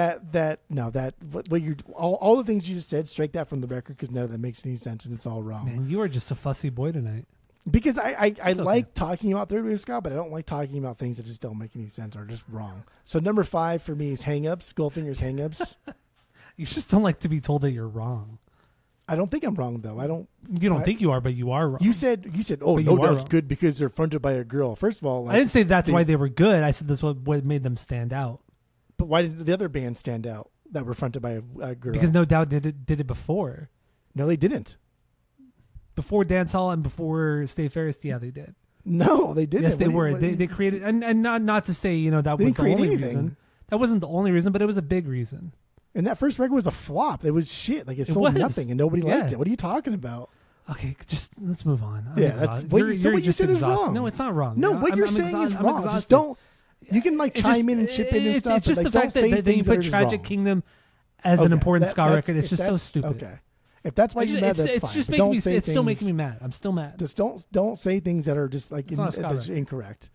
all the things you just said. Strike that from the record because none of that makes any sense and it's all wrong. Man, you are just a fussy boy tonight. Because I like talking about third wave ska, but I don't like talking about things that just don't make any sense or just wrong. So number 5 for me is Hang Ups, Goldfinger's Hang Ups. You just don't like to be told that you're wrong. I don't think I'm wrong though. You don't think you are, but you are wrong. You said oh, No Doubt's good because they're fronted by a girl. First of all, like, I didn't say that's why they were good. I said that's what made them stand out. But why did the other bands stand out that were fronted by a girl? Because No Doubt did it before. No, they didn't. Before Dance Hall and before Stay Ferris, yeah, they did. No, they didn't. Yes, they were. They created, and not to say that was the only reason. That wasn't the only reason, but it was a big reason. And that first record was a flop. It was shit. Like it sold nothing, and nobody liked it. What are you talking about? Okay, just let's move on. That's what you said is wrong. No, it's not wrong. No, what you're saying is wrong. Just don't. You can like chime in and chip in and stuff. It's just the fact that you put Tragic Kingdom as an important ska record. It's just so stupid. Okay. If that's why you're mad, that's fine. It's still making me mad. I'm still mad. Just don't say things that are just like that's incorrect.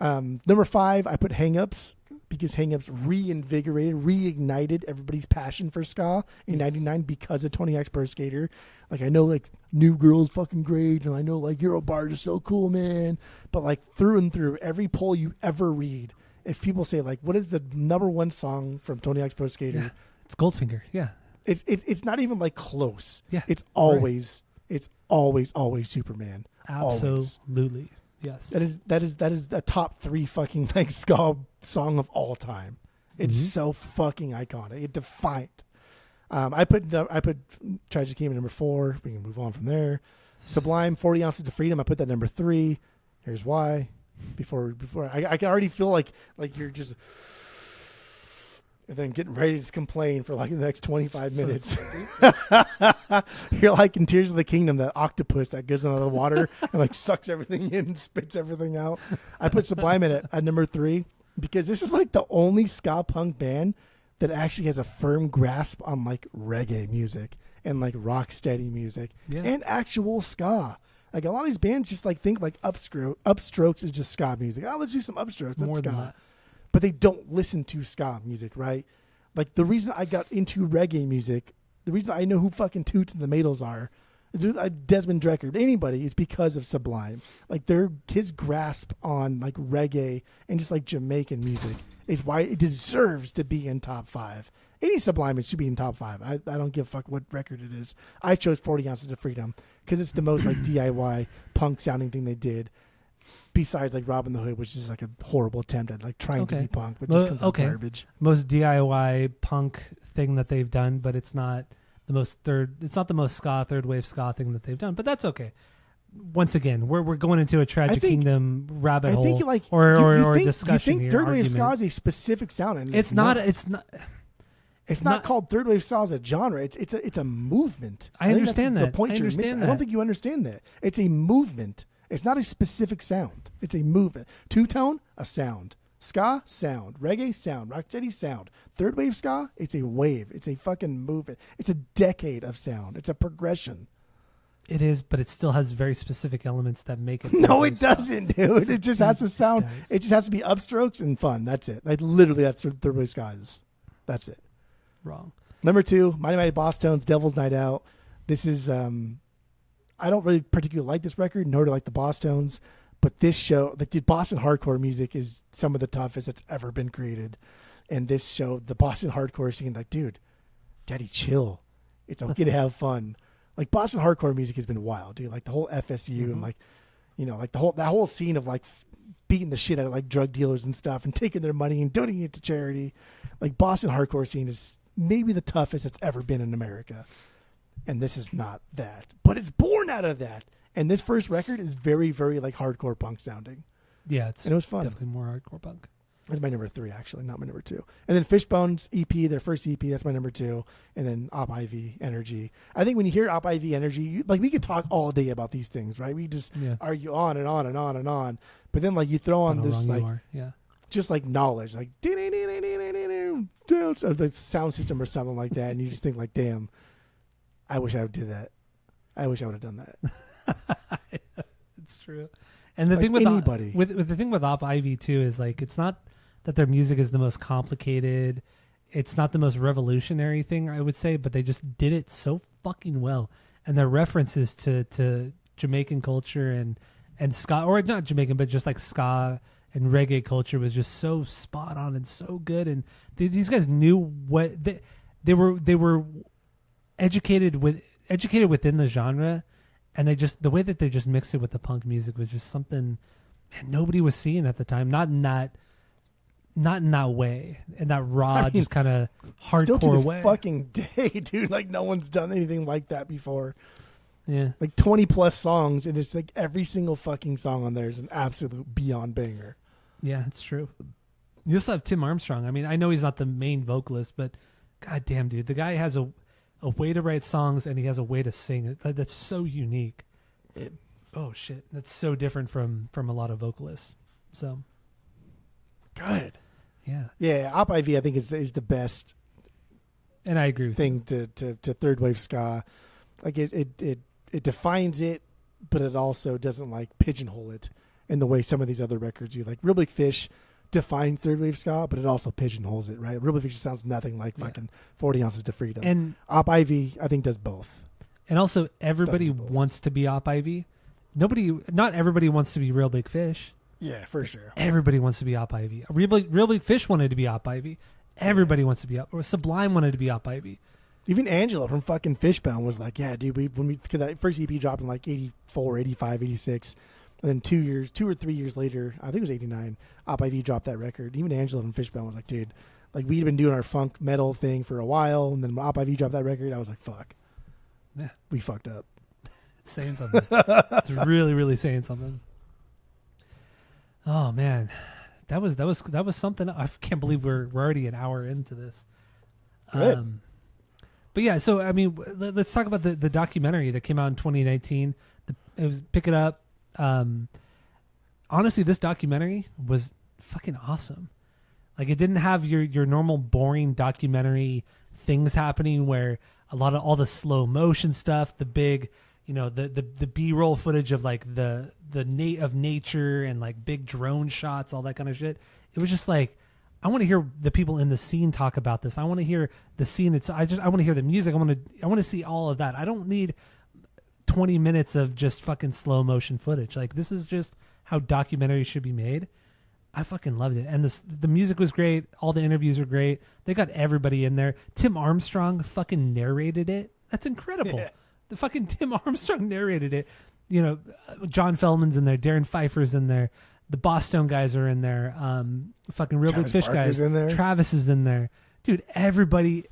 Number 5, I put Hang Ups because Hang Ups reignited everybody's passion for ska in '99 because of Tony X Pro Skater. Like I know like New Girl's fucking great, and I know like Eurobars is so cool, man. But like through and through, every poll you ever read, if people say like, what is the number 1 song from Tony X Pro Skater? Yeah, it's Goldfinger. Yeah. It's not even like close. Yeah, it's always Superman. Absolutely, yes. That is the top 3 fucking like ska song of all time. It's so fucking iconic. It defined. I put Tragic Kingdom number 4. We can move on from there. Sublime, 40 Ounces of Freedom. I put that number 3. Here's why. Before I can already feel like you're just. And then getting ready to just complain for like the next 25 minutes. You're like in Tears of the Kingdom, that octopus that goes into the water and like sucks everything in and spits everything out. I put Sublime at number 3 because this is like the only ska punk band that actually has a firm grasp on like reggae music and like rock steady music and actual ska. Like a lot of these bands just like think like Upstrokes is just ska music. Oh, let's do some Upstrokes. That's ska. But they don't listen to ska music, right? Like the reason I got into reggae music, the reason I know who fucking Toots and the Maytals are, Desmond Drecker, anybody, is because of Sublime. Like his grasp on like reggae and just like Jamaican music is why it deserves to be in top 5. Any Sublime, it should be in top 5. I don't give a fuck what record it is. I chose 40 Ounces of Freedom because it's the most like DIY punk sounding thing they did. Besides like Robin the Hood, which is like a horrible attempt at like trying to be punk, but just comes out garbage. Most DIY punk thing that they've done, but it's not the most ska third wave ska thing that they've done. But that's okay. Once again, we're going into a Tragic Kingdom rabbit hole or discussion here. You think third wave ska is a specific sound, and it's not. It's not called third wave ska as a genre. It's a movement. I understand that. The point you're missing. I don't think you understand that. It's a movement. It's not a specific sound. It's a movement. Two-tone, a sound. Ska, sound. Reggae, sound. Rocksteady, sound. Third wave ska, it's a wave. It's a fucking movement. It's a decade of sound. It's a progression. It is, but it still has very specific elements that make it. No, it doesn't, dude. It just has to sound. It does. It just has to be upstrokes and fun. That's it. Like literally, that's what Third Wave Ska is. That's it. Wrong. Number 2, Mighty Mighty Boss Tones, Devil's Night Out. This is. I don't really particularly like this record, nor do I like the Boss Tones. But this show, like the Boston hardcore music, is some of the toughest that's ever been created. And this show, the Boston hardcore scene, like, dude, daddy, chill. It's okay to have fun. Like Boston hardcore music has been wild, dude. Like the whole FSU and like, you know, like that whole scene of like beating the shit out of like drug dealers and stuff and taking their money and donating it to charity. Like Boston hardcore scene is maybe the toughest it's ever been in America. And this is not that, but it's born out of that. And this first record is very, very like hardcore punk sounding. Yeah, and it was fun. Definitely more hardcore punk. That's my number 3, actually, not my number 2. And then Fishbone's EP, their first EP, that's my number 2. And then Op Ivy Energy. I think when you hear Op Ivy Energy, like we could talk all day about these things, right? We just argue on and on and on and on. But then like you throw on this like just like knowledge, like like sound system or something like that, and you just think like, damn, I wish I would do that. I wish I would have done that. It's true. And the like thing with anybody. with the thing with Op Ivy too is like it's not that their music is the most complicated, it's not the most revolutionary thing I would say, but they just did it so fucking well, and their references to Jamaican culture and ska, or not Jamaican, but just like ska and reggae culture was just so spot on and so good, and these guys knew what they were educated within the genre. And the way that they just mixed it with the punk music was just something nobody was seeing at the time. Not in that way, in that raw, just kind of hardcore still to this way. Fucking day, dude. Like no one's done anything like that before. Yeah, like 20 plus songs, and it's like every single fucking song on there is an absolute beyond banger. Yeah, it's true. You also have Tim Armstrong. I mean, I know he's not the main vocalist, but goddamn, dude, the guy has a way to write songs, and he has a way to sing. That's so unique. Oh shit, that's so different from a lot of vocalists. So good. Yeah. Op Ivy I think is the best, and I agree with thing to third wave ska. Like it defines it, but it also doesn't like pigeonhole it in the way some of these other records do. Like Real Big Fish defines third wave ska, but it also pigeonholes it, right? Real Big Fish sounds nothing like fucking 40 Ounces to Freedom. And Op Ivy, I think, does both. And also, everybody wants to be Op Ivy. Not everybody wants to be Real Big Fish. Yeah, for sure. Everybody wants to be Op Ivy. Real Big Fish wanted to be Op Ivy. Everybody wants to be or Sublime wanted to be Op Ivy. Even Angela from fucking Fishbone was like, yeah, dude, because that first EP dropped in like 84, 85, 86. And then 2 or 3 years later, I think it was 89, Op Ivy dropped that record. Even Angela from Fishbone was like, dude, like we'd been doing our funk metal thing for a while, and then Op Ivy dropped that record. I was like, fuck. Yeah. We fucked up. It's saying something. It's really, really saying something. Oh man. That was something. I can't believe we're already an hour into this. Good. But yeah, so I mean, let's talk about the documentary that came out in 2019. It was Pick It Up. Honestly, this documentary was fucking awesome. Like, it didn't have your normal boring documentary things happening where a lot of all the slow motion stuff, the big, the B-roll footage of like the of nature and like big drone shots, all that kind of shit. It was just like, I want to hear the people in the scene talk about this. I want to hear the scene. I want to hear the music. I want to see all of that. I don't need 20 minutes of just fucking slow motion footage. Like, this is just how documentaries should be made. I fucking loved it. And the music was great. All the interviews were great. They got everybody in there. Tim Armstrong fucking narrated it. That's incredible. Yeah. The fucking Tim Armstrong narrated it. John Feldman's in there. Darren Pfeiffer's in there. The Boston guys are in there. Fucking Real Big Fish guys. In there. Travis is in there. Dude, everybody,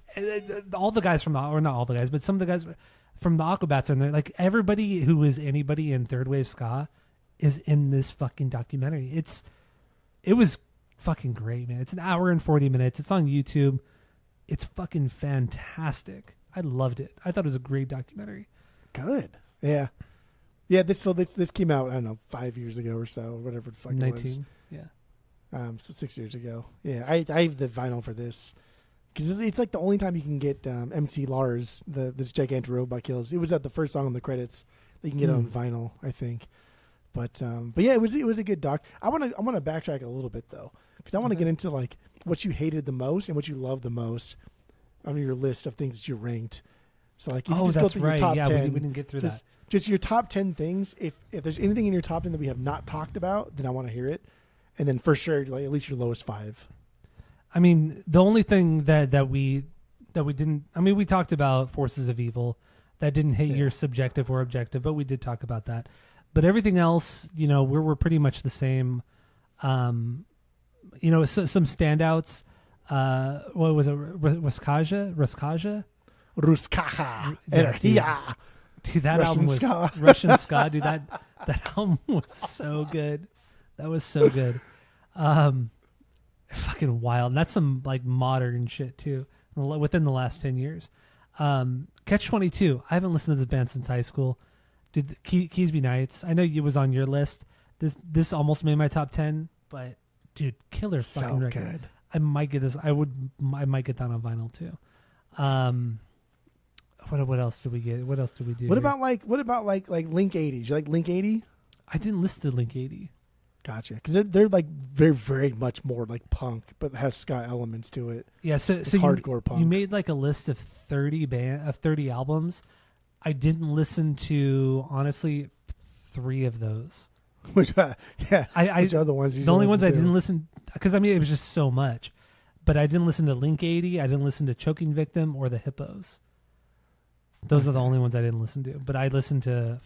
all the guys or not all the guys, but some of the guys from the Aquabats are in there. Like, everybody who is anybody in third wave ska is in this fucking documentary. It was fucking great, man. It's an hour and 40 minutes. It's on YouTube. It's fucking fantastic. I loved it. I thought it was a great documentary. Good. Yeah. Yeah, this came out, I don't know, 5 years ago or so, or whatever the fuck 19, it was. yeah. So 6 years ago. Yeah, I have the vinyl for this. Because it's like the only time you can get MC Lars, this gigantic robot kills. It was at the first song on the credits that you can get on vinyl, I think. But yeah, it was a good doc. I want to backtrack a little bit though, because I want to get into like what you hated the most and what you loved the most on your list of things that you ranked. So like, if you just go through your top 10, we didn't get through that. Just your top 10 things. If there's anything in your top 10 that we have not talked about, then I want to hear it. And then for sure, like at least your lowest 5. I mean, the only thing that we didn't. I mean, we talked about Forces of Evil. That didn't hit your subjective or objective, but we did talk about that. But everything else, we're pretty much the same. Some standouts. What was it? Ruskaja? Ruskaja. Yeah, dude, that Russian album was ska. Russian ska. Dude, that album was so good. That was so good. Fucking wild. And that's some like modern shit too. Within the last 10 years. Catch-22. I haven't listened to this band since high school. Dude, Keys Be Nights. I know it was on your list. This almost made my top 10, but dude, killer So fucking record. good. I might get this. I might get that on vinyl too. What else did we get? What else did we do? What about like Link 80? Did you like Link 80? I didn't listen to Link 80. Gotcha. Because they're like very, very much more like punk, but has ska elements to it. Yeah, so hardcore punk. You made like a list of 30 albums. I didn't listen to honestly 3 of those. Which yeah, which are the ones? The only ones I didn't listen, because I mean it was just so much. But I didn't listen to Link 80. I didn't listen to Choking Victim or the Hippos. Those are the only ones I didn't listen to. But I listened to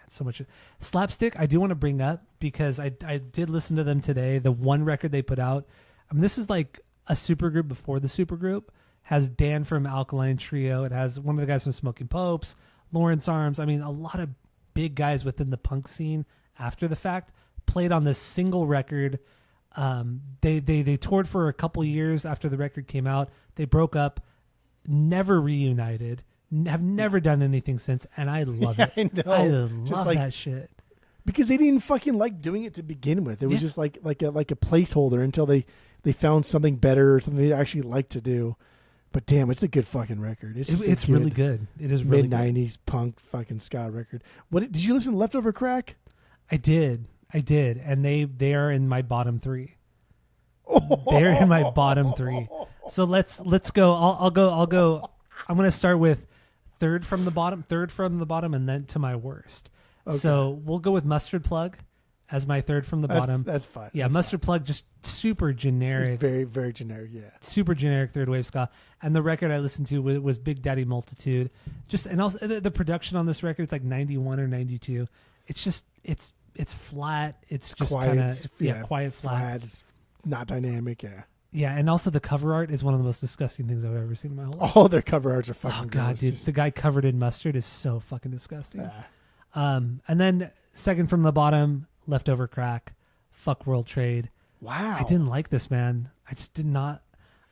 so much. Slapstick I do want to bring up because I did listen to them today. The one record they put out. I mean, this is like a supergroup before the supergroup. Has Dan from Alkaline Trio. It has one of the guys from Smoking Popes, Lawrence Arms. I mean, a lot of big guys within the punk scene after the fact played on this single record. They toured for a couple years after the record came out. They broke up, never reunited, have never done anything since, and I love it. I know. I love Just like, that shit. Because they didn't fucking like doing it to begin with. It was just like a placeholder until they found something better or something they actually like to do. But damn, it's a good fucking record. It's really good. It is really mid-90s punk fucking ska record. What did you listen to Leftover Crack? I did, and they are in my bottom 3. They're in my bottom 3. So let's go. I'll go. I'm gonna start with third from the bottom, and then to my worst. Okay. So we'll go with Mustard Plug as my third from the bottom. That's fine. Yeah, Mustard Plug, just super generic. It's very, very generic. Yeah, super generic third wave ska. And the record I listened to was Big Daddy Multitude. And also the production on this record, it's like 91 or 92. It's just it's flat. It's just kind of quiet, flat. It's not dynamic. Yeah. Yeah, and also the cover art is one of the most disgusting things I've ever seen in my whole life. All their cover arts are fucking gross. God, dude. The guy covered in mustard is so fucking disgusting. Yeah. And then second from the bottom, Leftover Crack, Fuck World Trade. Wow. I didn't like this, man. I just did not.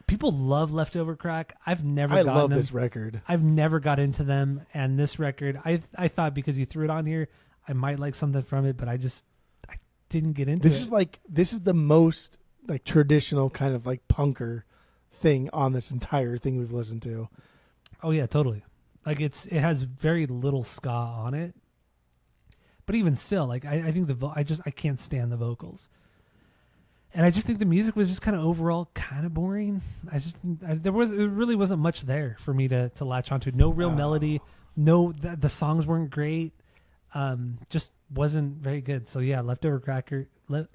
People love Leftover Crack. I love this record. I've never got into them. And this record, I thought because you threw it on here, I might like something from it, but I didn't get into it. This is the most like traditional kind of like punker thing on this entire thing we've listened to. Oh yeah, totally. Like it has very little ska on it, but even still, like I think I can't stand the vocals, and I just think the music was just kind of overall kind of boring. It really wasn't much there for me to latch onto. No real melody. No, the songs weren't great. Just wasn't very good. So yeah, Leftover Crack. I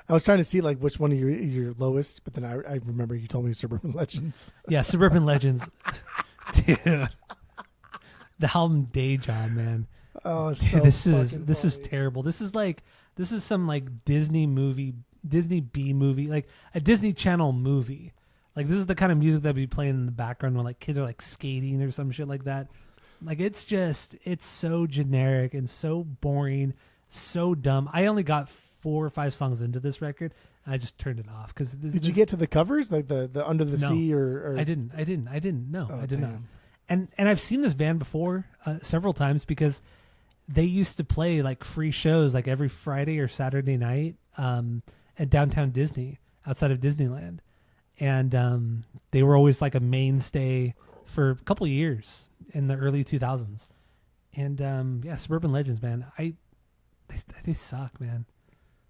was trying to see like which one of your lowest, but then I remember you told me Suburban Legends. Yeah, Suburban Legends, dude. The album Day Job, man. Oh, dude, this is terrible. This is some like Disney B movie, like a Disney Channel movie. Like this is the kind of music that'd be playing in the background when like kids are like skating or some shit like that. Like it's so generic and so boring, so dumb. I only got 4 or 5 songs into this record, and I just turned it off. Did you get to the covers, like the Under the Sea or? I didn't. No, oh, I did damn. not. And I've seen this band before several times because they used to play like free shows like every Friday or Saturday night at downtown Disney outside of Disneyland. and they were always like a mainstay for a couple of years in the early 2000s. And yeah, Suburban Legends, man, they suck, man.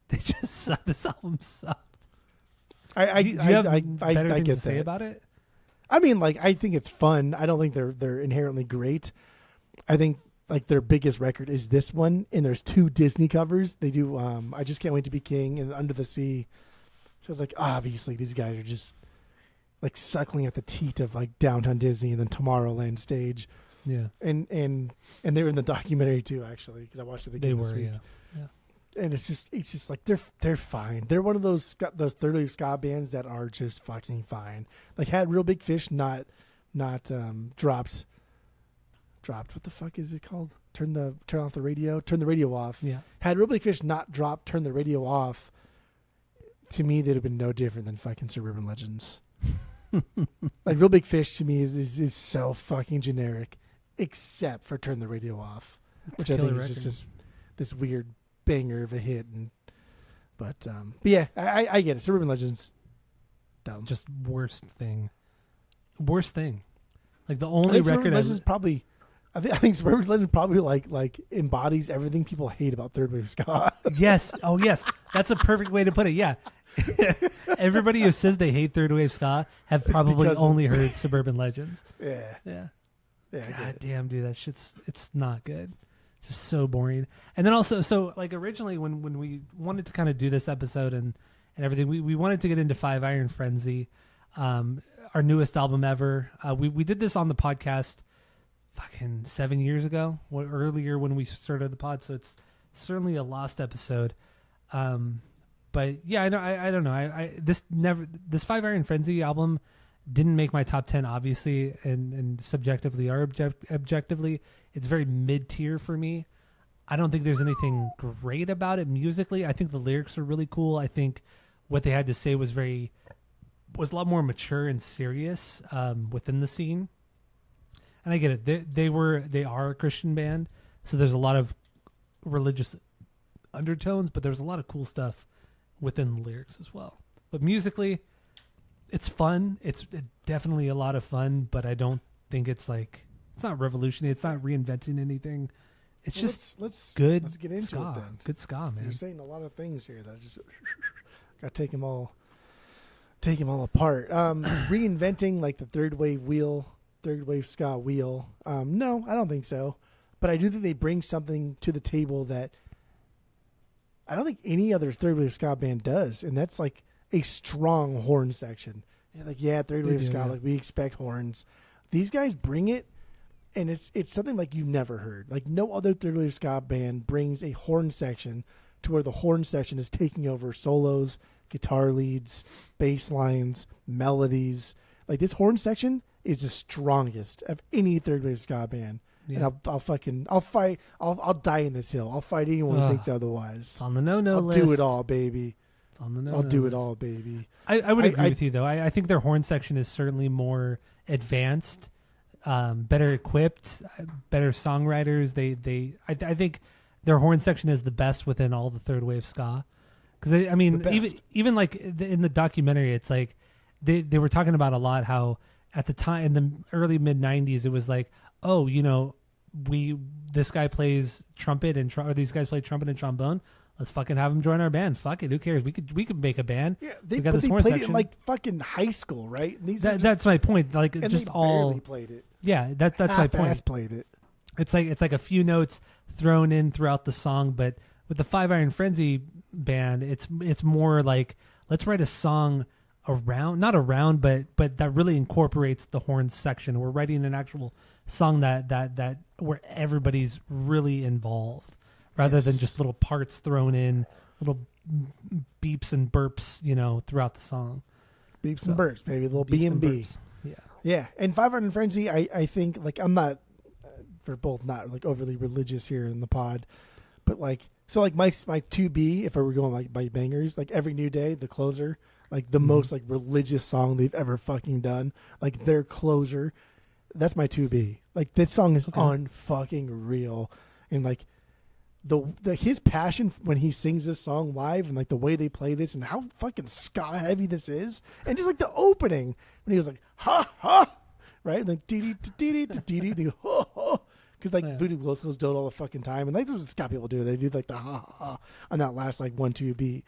They just suck. This album sucked. I Do you have better I things get to say that. about it? I mean, like, I think it's fun. I don't think they're inherently great. I think like their biggest record is this one, and there's 2 Disney covers. They do I Just Can't Wait to Be King and Under the Sea. So it's like, obviously these guys are just like suckling at the teat of like Downtown Disney and then Tomorrowland stage. Yeah, And they were in the documentary too, actually, because I watched it again this week. Yeah. And it's just like they're fine. They're one of those third wave ska bands that are just fucking fine. Like, had Real Big Fish not dropped. What the fuck is it called? Turn off the radio. Turn the radio off. Yeah. Had Real Big Fish not dropped, Turn the Radio Off. To me, they'd have been no different than fucking Suburban Legends. Like, Real Big Fish to me is so fucking generic, except for Turn the Radio Off, which I think is just this weird banger of a hit. But yeah, I get it. Suburban Legends, dumb. Just worst thing. Like, the only record Suburban Legends probably. I think Suburban Legends probably like embodies everything people hate about third wave ska. Yes. Oh, yes. That's a perfect way to put it. Yeah. Everybody who says they hate third wave ska have probably only heard Suburban Legends. Yeah. God damn, dude, that it's not good. Just so boring. And then also, so like originally when we wanted to kind of do this episode and everything, we wanted to get into Five Iron Frenzy, our newest album ever. We did this on the podcast fucking 7 years ago, earlier when we started the pod. So it's certainly a lost episode. But yeah, I don't know. This Five Iron Frenzy album didn't make my top 10, obviously, and subjectively or objectively, it's very mid-tier for me. I don't think there's anything great about it musically. I think the lyrics are really cool. I think what they had to say was a lot more mature and serious within the scene. And I get it. They are a Christian band, so there's a lot of religious undertones, but there's a lot of cool stuff within the lyrics as well. But musically, it's fun. It's definitely a lot of fun, but I don't think it's not revolutionary. It's not reinventing anything. It's just good. Let's get into ska. it then. Good ska, man. You're saying a lot of things here that just got to take them all apart. Reinventing like the third wave ska wheel. No, I don't think so. But I do think they bring something to the table that I don't think any other third wave ska band does, and that's like a strong horn section. Like, yeah, third wave ska, like we expect horns. These guys bring it, and it's something like you've never heard. Like, no other third wave ska band brings a horn section to where the horn section is taking over solos, guitar leads, bass lines, melodies. Like, this horn section is the strongest of any third wave ska band. Yeah. And I'll die in this hill. I'll fight anyone who thinks otherwise. It's on the no list. I'll do it all, baby. It's on the no. I'll do it all, baby. I would agree with you though. I think their horn section is certainly more advanced, better equipped, better songwriters. I think their horn section is the best within all the third wave ska. Because I mean, even like in the documentary, it's like they were talking about a lot how at the time in the early mid '90s, it was like, oh, this guy plays trumpet or these guys play trumpet and trombone. Let's fucking have him join our band. Fuck it, who cares? We could make a band. Yeah, they played it in like fucking high school, right? And that's my point. Like, and just they all barely played it. Yeah, that's my point. Played it. It's like a few notes thrown in throughout the song, but with the Five Iron Frenzy band, it's more like, let's write a song not around, but that really incorporates the horn section. We're writing an actual song that where everybody's really involved, rather than just little parts thrown in, little beeps and burps, throughout the song. Beeps and burps, baby, little B&B. Yeah. And Five Iron Frenzy, I think, like, I'm not, we're both not like overly religious here in the pod, but like, so like my 2B, if I were going like by bangers, like Every New Day, the closer, like the most like religious song they've ever fucking done, like their closer, that's my 2B. Like, this song is unfucking real, and like the his passion when he sings this song live and like the way they play this and how fucking ska heavy this is, and just like the opening when he was like ha ha, right, like dee dee dee dee ha ha, because like Voodoo Glow Skulls do it all the fucking time, and like that's what ska people do. They do like the ha ha ha on that last like 1-2 beat.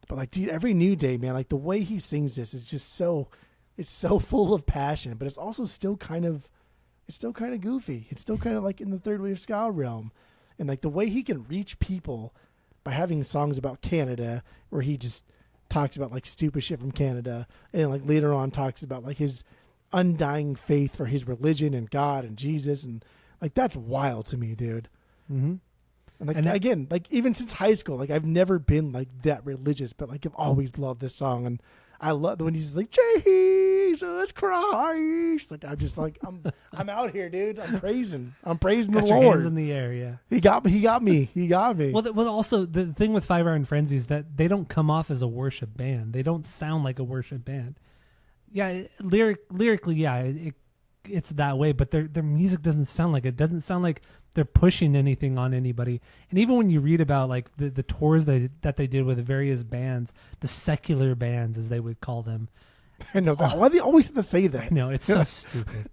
But like, dude, every New Day, man, like the way he sings this is just so, it's so full of passion, but it's also still kind of goofy. It's still kind of like in the third wave ska realm. And like the way he can reach people by having songs about Canada where he just talks about like stupid shit from Canada, and like later on talks about like his undying faith for his religion and God and Jesus, and like that's wild to me, dude. Mm-hmm. And like again, like even since high school, like I've never been like that religious, but like I've always loved this song, and I love when he's like Jesus Christ. Like I'm just like I'm out here, dude. I'm praising the Got Lord. Your hands in the air, yeah. He got me. Well, also the thing with 5 Iron Frenzy is that they don't come off as a worship band. They don't sound like a worship band. Yeah, lyrically, yeah, it's that way. But their music doesn't sound like it. It doesn't sound like they're pushing anything on anybody. And even when you read about like the tours that they did with the various bands, the secular bands as they would call them. I know that. Why do they always have to say that? No, it's so stupid.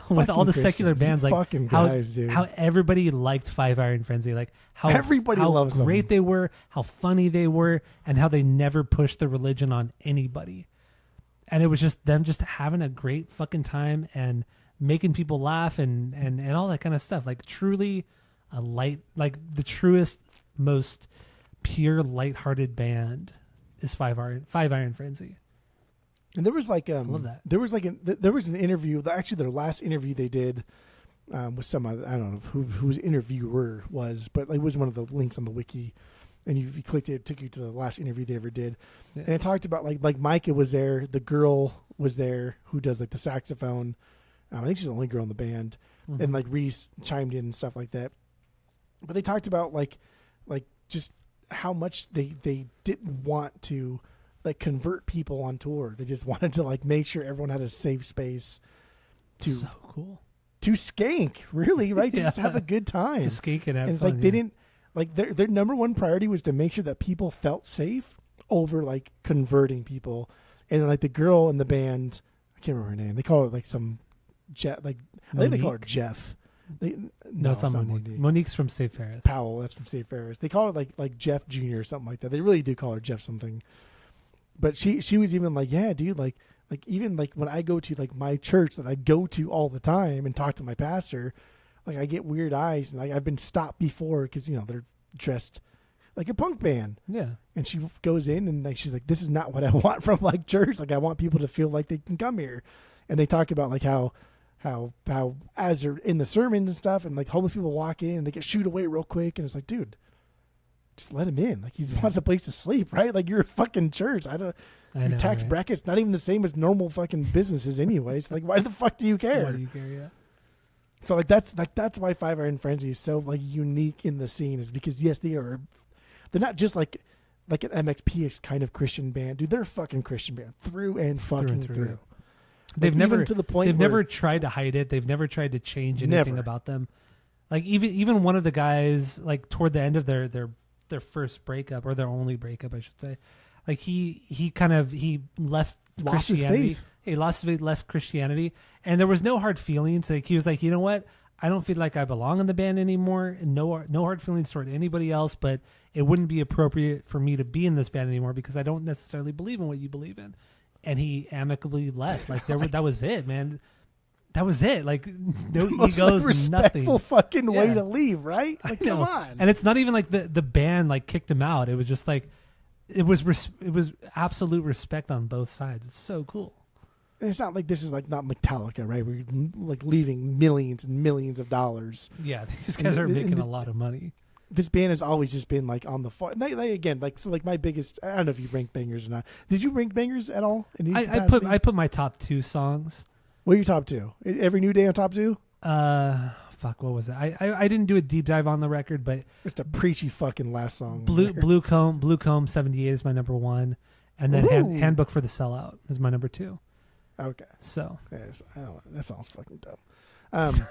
With all the secular bands, like how everybody liked 5 Iron Frenzy, like how everybody loves how great them. they were, how funny they were, and how they never pushed the religion on anybody. And it was just them just having a great fucking time and making people laugh and all that kind of stuff. Like truly a light, like the truest, most pure, lighthearted band is 5 Iron Frenzy. And there was like I love that. There was like there was an interview. Actually, their last interview they did with some I don't know whose interviewer was, but like, it was one of the links on the wiki. And if you clicked it took you to the last interview they ever did. Yeah. And it talked about like Micah was there, the girl was there who does like the saxophone. I think she's the only girl in the band, and like Reese chimed in and stuff like that. But they talked about like just how much they didn't want to like convert people on tour. They just wanted to like make sure everyone had a safe space to so cool to skank, really, right? Yeah. Just have a good time. To skank and have and it's fun, like they didn't like their number one priority was to make sure that people felt safe over like converting people. And like the girl in the band, I can't remember her name. They call it like some Jeff, like I think they call her Jeff. No, it's not Monique. Monique's from St. Ferris. Powell, that's from St. Ferris. They call her like Jeff Jr. or something like that. They really do call her Jeff something. But she was even like, yeah, dude, like even like when I go to like my church that I go to all the time and talk to my pastor, like I get weird eyes, and like I've been stopped before because they're dressed like a punk band. Yeah. And she goes in and like she's like, this is not what I want from like church. Like I want people to feel like they can come here. And they talk about like how as they're in the sermons and stuff, and like homeless people walk in and they get shooed away real quick, and it's like, dude, just let him in. Like he wants a place to sleep, right? Like you're a fucking church. Your tax bracket's not even the same as normal fucking businesses anyways. Like why the fuck do you care? Why do you care? Yeah. So that's why 5 Iron Frenzy is so like unique in the scene, is because yes, they're not just like an MXPX kind of Christian band, dude. They're a fucking Christian band through and fucking through. They've never to the point they've never tried to hide it. They've never tried to change anything about them. Like even one of the guys, like toward the end of their first breakup, or their only breakup, I should say, like he left lost Christianity. his faith. He lost his faith, left Christianity, and there was no hard feelings. Like he was like, you know what? I don't feel like I belong in the band anymore. No hard feelings toward anybody else, but it wouldn't be appropriate for me to be in this band anymore because I don't necessarily believe in what you believe in. And he amicably left. Like that was it, man. That was it. Like no egos, respectful nothing. Fucking way to leave, right? Like come on. And it's not even like the band like kicked him out. It was just like it was absolute respect on both sides. It's so cool. And it's not like this is like not Metallica, right? We're like leaving millions and millions of dollars. Yeah, these guys are making a lot of money. This band has always just been like on the far. They again, like so, like my biggest. I don't know if you rank bangers or not. Did you rank bangers at all? I put my top 2 songs. What are your top 2? Every New Day on top 2? Fuck, what was it? I didn't do a deep dive on the record, but just a preachy fucking last song. Blue Comb 78 is my number 1, and then Handbook for the Sellout is my number 2. Okay. So yes, I don't know. That sounds fucking dumb.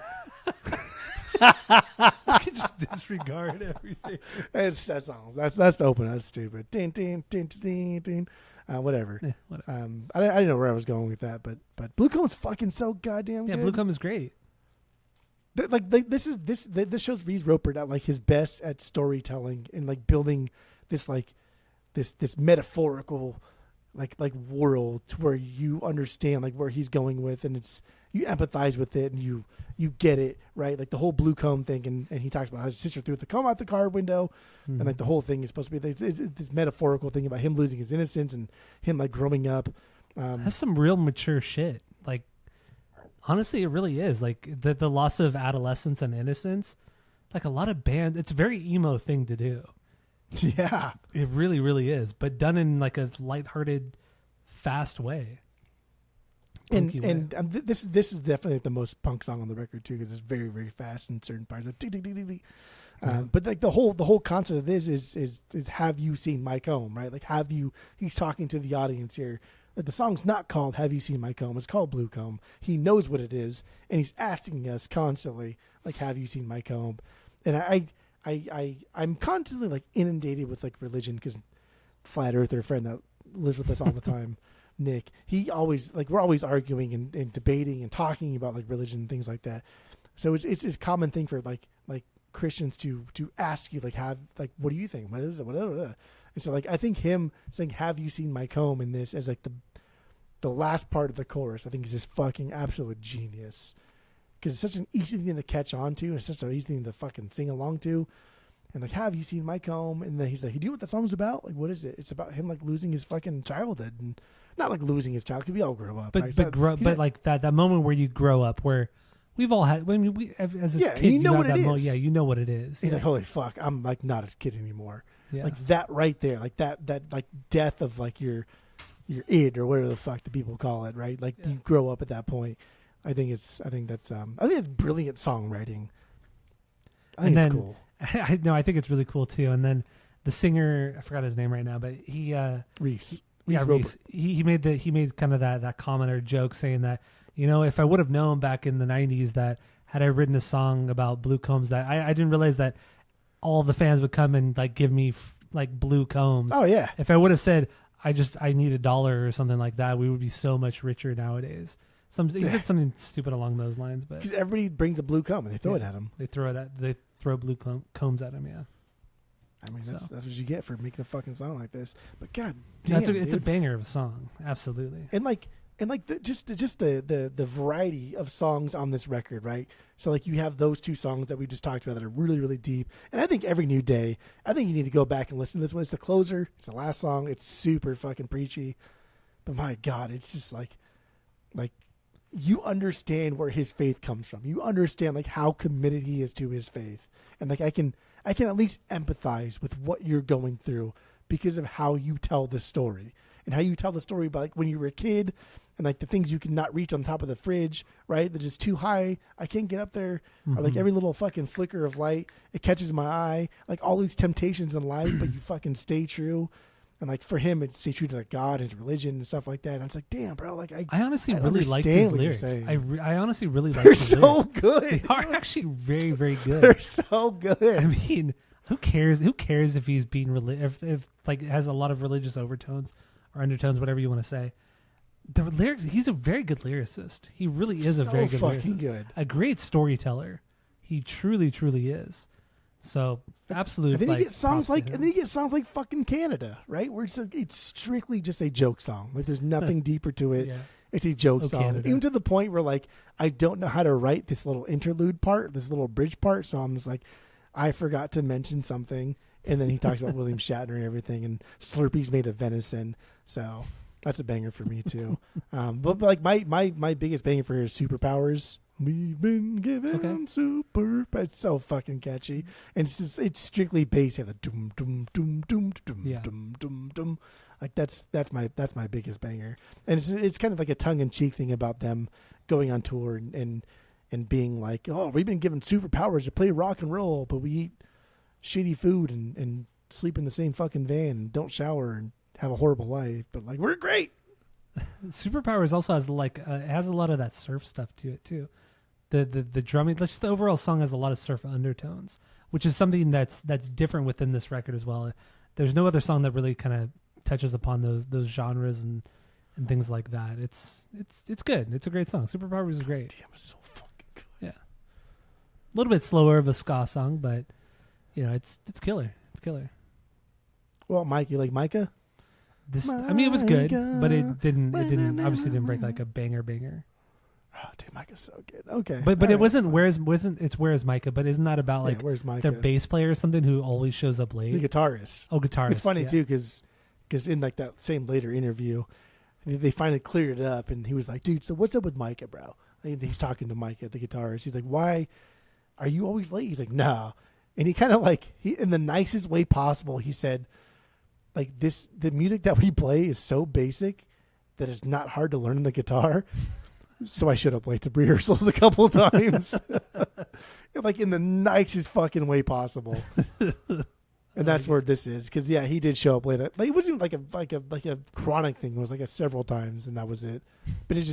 I can just disregard everything. That's all. That's the opener. That's stupid. Ding, ding, ding, ding, ding. Whatever. Whatever. I didn't know where I was going with that, but Blue Comb's fucking so goddamn good. Blue Comb is great. This shows Reese Roper at like his best at storytelling and like building this like this metaphorical like world to where you understand like where he's going with, and it's you empathize with it and you get it, right? Like the whole blue comb thing, and he talks about how his sister threw the comb out the car window, and like the whole thing is supposed to be this metaphorical thing about him losing his innocence and him like growing up. That's some real mature shit. Like honestly, it really is. Like the loss of adolescence and innocence. Like a lot of bands, it's a very emo thing to do. Yeah, it really, really is, but done in like a lighthearted, fast way. This is definitely the most punk song on the record too, because it's very, very fast in certain parts. Like, ding, ding, ding, ding, ding. But like the whole concept of this is have you seen my comb, right? Like he's talking to the audience here. Like the song's not called Have You Seen My Comb? It's called Blue Comb. He knows what it is, and he's asking us constantly, like, have you seen my comb? And I'm constantly like inundated with like religion, because flat earther friend that lives with us all the time, Nick, he always like we're always arguing and debating and talking about like religion and things like that. So it's a common thing for like Christians to ask you like what do you think? What is it? Whatever. And so like I think him saying have you seen my comb in this as like the last part of the chorus, I think is just fucking absolute genius. Because it's such an easy thing to catch on to, and it's such an easy thing to fucking sing along to. And like, have you seen my comb? And then he's like, you know what that song's about? Like, what is it? It's about him like losing his fucking childhood, and not like losing his child, because we all grow up. But right? Like that moment where you grow up, where we've all had when we as a kid, you know what it is. Yeah, you know what it is. He's like, holy fuck, I'm like not a kid anymore. Yeah. Like that right there, like that like death of like your id or whatever the fuck the people call it, right? Like you grow up at that point. I think it's brilliant songwriting. I think it's cool. I think it's really cool too. And then the singer, I forgot his name right now, but he Reese. Reese. He made kind of that comment or joke saying that, you know, if I would have known back in the 90s that had I written a song about blue combs, that I didn't realize that all the fans would come and like give me like blue combs. Oh yeah. If I would have said I need $1 or something like that, we would be so much richer nowadays. He said something stupid along those lines, but because everybody brings a blue comb and they throw it at him. They throw blue combs at him. Yeah. I mean, that's what you get for making a fucking song like this. But god damn, it's a banger of a song, absolutely. And just the variety of songs on this record, right? So like you have those two songs that we just talked about that are really, really deep. And I think every new day, I think you need to go back and listen to this one. It's the closer. It's the last song. It's super fucking preachy. But my god, it's just like you understand where his faith comes from. You understand like how committed he is to his faith. And like I can at least empathize with what you're going through because of how you tell the story. And how you tell the story about like when you were a kid and like the things you can not reach on top of the fridge, right? They're just too high. I can't get up there. Mm-hmm. Or like every little fucking flicker of light, it catches my eye. Like all these temptations in life, but you fucking stay true. And like for him, it's stay true to like God and religion and stuff like that. And I was like, damn, bro. Like I honestly really like these lyrics. I honestly really like. They're so good. They are actually very, very good. They're so good. I mean, who cares? Who cares if he's being if like it has a lot of religious overtones or undertones, whatever you want to say. The lyrics. He's a very good lyricist. He really is a very good lyricist. Good. A great storyteller. He truly, truly is. So absolutely. And then you get songs like fucking Canada, right? Where it's strictly just a joke song. Like there's nothing deeper to it. Yeah. It's a joke song. Canada. Even to the point where like I don't know how to write this little interlude part, this little bridge part. So I'm just like, I forgot to mention something. And then he talks about William Shatner and everything, and Slurpee's made of venison. So that's a banger for me too. But like my biggest banger for here is Superpowers. We've been given super. It's so fucking catchy, and it's strictly bass. Yeah, the doom doom doom doom doom doom doom doom. Like that's my biggest banger, and it's kind of like a tongue in cheek thing about them going on tour and being like, oh, we've been given superpowers to play rock and roll, but we eat shitty food and sleep in the same fucking van and don't shower and have a horrible life, but like we're great. Superpowers also has like it has a lot of that surf stuff to it too. the drumming, just the overall song has a lot of surf undertones, which is something that's different within this record as well. There's no other song that really kind of touches upon those genres and things like that. It's good. It's a great song. Superpowers is great. Damn, it's so fucking good. Yeah, a little bit slower of a ska song, but it's killer. It's killer. Well, Mike, you like Micah? I mean, it was good, but it didn't obviously didn't break like a banger. Oh, dude, Micah's so good. Okay, But it wasn't Where's Micah? But isn't that about like where's Micah? their bass player or something who always shows up late? The guitarist. Oh, guitarist. It's funny yeah. too because in like that same later interview, they finally cleared it up, and he was like, "Dude, so what's up with Micah, bro?" And he's talking to Micah, the guitarist. He's like, "Why are you always late?" He's like, "No," and he kind of like in the nicest way possible. He said, "Like the music that we play is so basic that it's not hard to learn on the guitar." So I showed up late to rehearsals a couple times, like in the nicest fucking way possible. And that's where this is, because he did show up late. Like it wasn't like a chronic thing. It was like a several times, and that was it. But it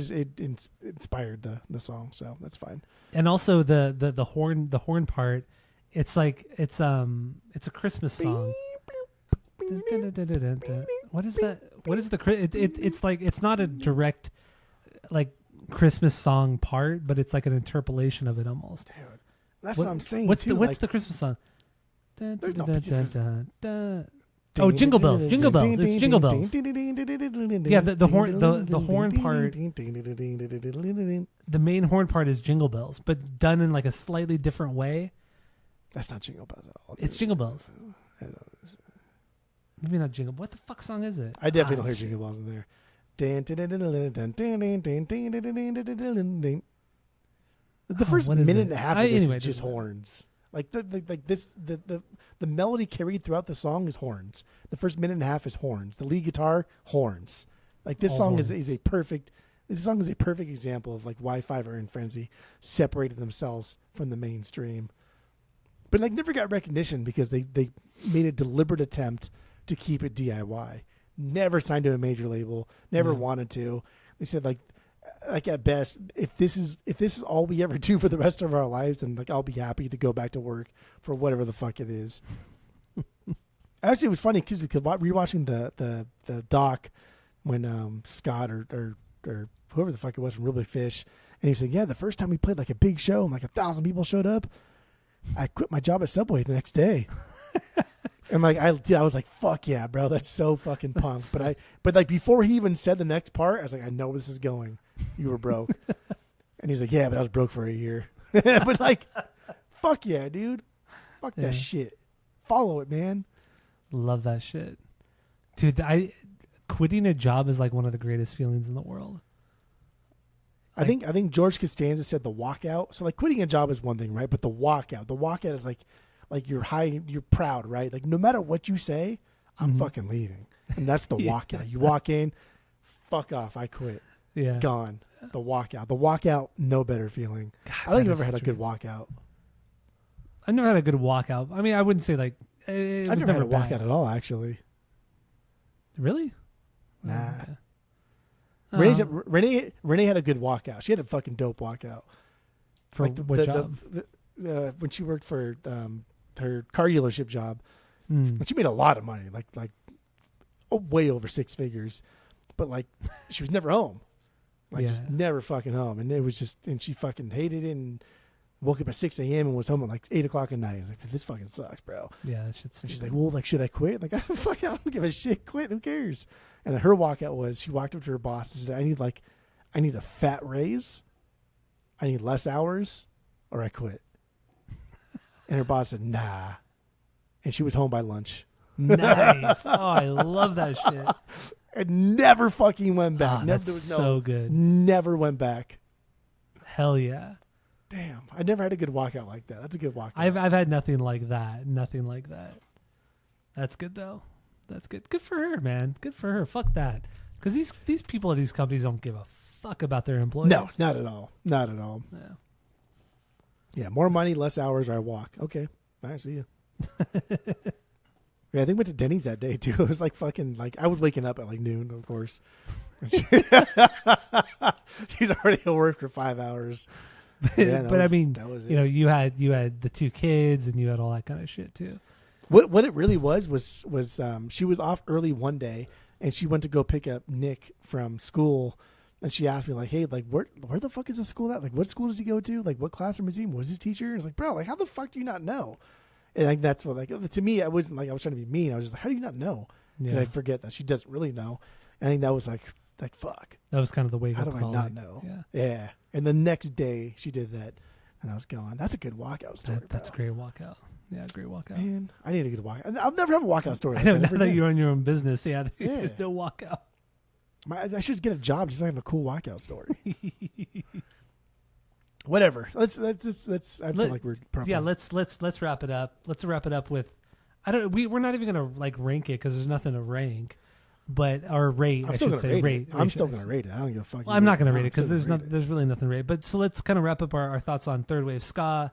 inspired the song, so that's fine. And also the horn part, it's like it's a Christmas song. What is that? What is it's like it's not a direct like Christmas song part, but it's like an interpolation of it almost. Dude, that's what I'm saying. What's the Christmas song? Oh, Jingle Bells. It's Jingle Bells. Yeah, the horn part. The main horn part is Jingle Bells, but done in like a slightly different way. That's not Jingle Bells at all. It's Jingle Bells. Maybe not Jingle. What the fuck song is it? I definitely don't hear Jingle Bells in there. The first minute and a half of this is just horns. Like the melody carried throughout the song is horns. The first minute and a half is horns. The lead guitar, horns. Like this song is a perfect example of like why Five Iron Frenzy separated themselves from the mainstream. But like never got recognition because they made a deliberate attempt to keep it DIY. Never signed to a major label. Never wanted to. They said like at best, if this is all we ever do for the rest of our lives, then like I'll be happy to go back to work for whatever the fuck it is. Actually, it was funny because rewatching the doc when Scott or whoever the fuck it was from Real Big Fish, and he said, "Yeah, the first time we played like a big show and like 1,000 people showed up, I quit my job at Subway the next day." And like I was like, "Fuck yeah, bro, that's so fucking punk." But like before he even said the next part, I was like, "I know where this is going. You were broke." And he's like, "Yeah, but I was broke for a year." But like, fuck yeah, dude. Fuck that shit. Follow it, man. Love that shit, dude. Quitting a job is like one of the greatest feelings in the world. I think George Costanza said the walkout. So like quitting a job is one thing, right? But the walkout is like you're you're proud, right? Like no matter what you say, I'm fucking leaving. And that's the walkout. You walk in, fuck off, I quit. Yeah. Gone. The walkout, no better feeling. God, I think I've ever had a good walkout. I've never had a good walkout. I mean, I wouldn't say like it I've was never had a bad. walkout at all, actually. Really? Nah. Oh, okay. Renee had a good walkout. She had a fucking dope walkout. For like what job? When she worked for her car dealership job, Mm. she made a lot of money, like way over six figures, but like she was never home, like just never fucking home, and it was just, and she fucking hated it, and woke up at 6 a.m. and was home at like 8 o'clock at night. I was like, this fucking sucks, bro. Yeah, that shit's And she's like, well, like, should I quit? Like, I don't give a shit. Quit. Who cares? And then her walkout was, she walked up to her boss and said, I need a fat raise. I need less hours or I quit. And her boss said, nah. And she was home by lunch. nice. Oh, I love that shit. And never fucking went back. Never, that's so good. Never went back. Hell yeah. Damn. I never had a good walkout like that. That's a good walkout. I've had nothing like that. Nothing like that. That's good though. That's good. Good for her, man. Good for her. Fuck that. Because these people at these companies don't give a fuck about their employees. No, not at all. Not at all. Yeah. Yeah, more money, less hours, or I walk. Okay. All right, see you. Yeah, I think we went to Denny's that day too. It was like fucking like I was waking up at like noon, of course. She's already at work for 5 hours. But I mean, that was it. you know, you had the 2 kids and you had all that kind of shit too. What it really was she was off early one day and she went to go pick up Nick from school, and she asked me like, hey, like where the fuck is the school at? Like what school does he go to? Like what classroom is he in? Was his teacher? It's like, bro, like how the fuck do you not know? And like that's what, like, to me, I wasn't like I was trying to be mean. I was just like, how do you not know? Because I forget that she doesn't really know. I think that was like fuck. That was kind of the wake How up do call. I not know? Yeah. Yeah. And the next day she did that, and I was going, that's a good walkout story. That's a great walkout. Yeah, great walkout. Man, I need a good walkout. I'll never have a walkout story. I know, now that you're on your own business, there's no walkout. I should just get a job just so I have a cool walkout story. Whatever. Let's. I feel like we're probably. Yeah, let's wrap it up. Let's wrap it up with. We're not even gonna like rank it because there's nothing to rank, but or rate. I'm still gonna rate it. I'm still gonna rate it. I don't give a fuck. Well, I'm not gonna rate it because there's really nothing to rate. But so let's kind of wrap up our thoughts on third wave ska,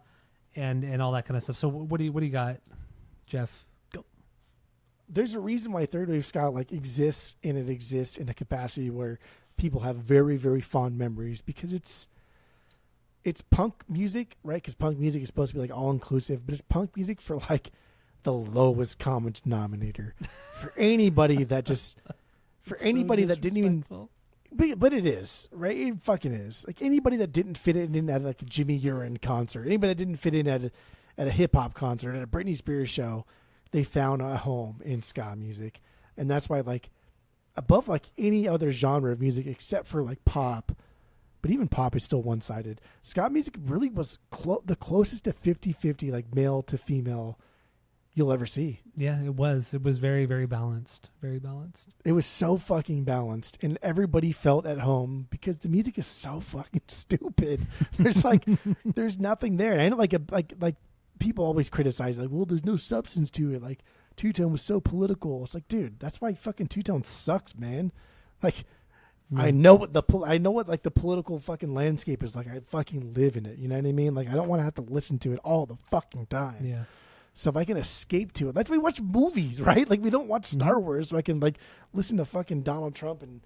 and all that kind of stuff. So what do you got, Jeff? Go. There's a reason why third wave ska like exists, and it exists in a capacity where people have very, very fond memories because it's punk music, right? Because punk music is supposed to be like all inclusive, but it's punk music for like the lowest common denominator for anybody that just for anybody that didn't even. But it is, right? It fucking is. Like anybody that didn't fit in at like a Jimmy Urine concert, anybody that didn't fit in at a hip hop concert, at a Britney Spears show, they found a home in ska music, and that's why like above like any other genre of music except for like pop. But even pop is still one-sided. Ska music really was the closest to 50-50, like male to female, you'll ever see. Yeah, it was. It was very, very balanced. Very balanced. It was so fucking balanced, and everybody felt at home because the music is so fucking stupid. There's like, there's nothing there. And I know like people always criticize like, well, there's no substance to it. Like Two-Tone was so political. It's like, dude, that's why fucking Two-Tone sucks, man. Like. I know what the political fucking landscape is like. I fucking live in it. You know what I mean? Like I don't want to have to listen to it all the fucking time. Yeah. So if I can escape to it, that's why we watch movies, right? Like we don't watch Star Wars, so I can like listen to fucking Donald Trump and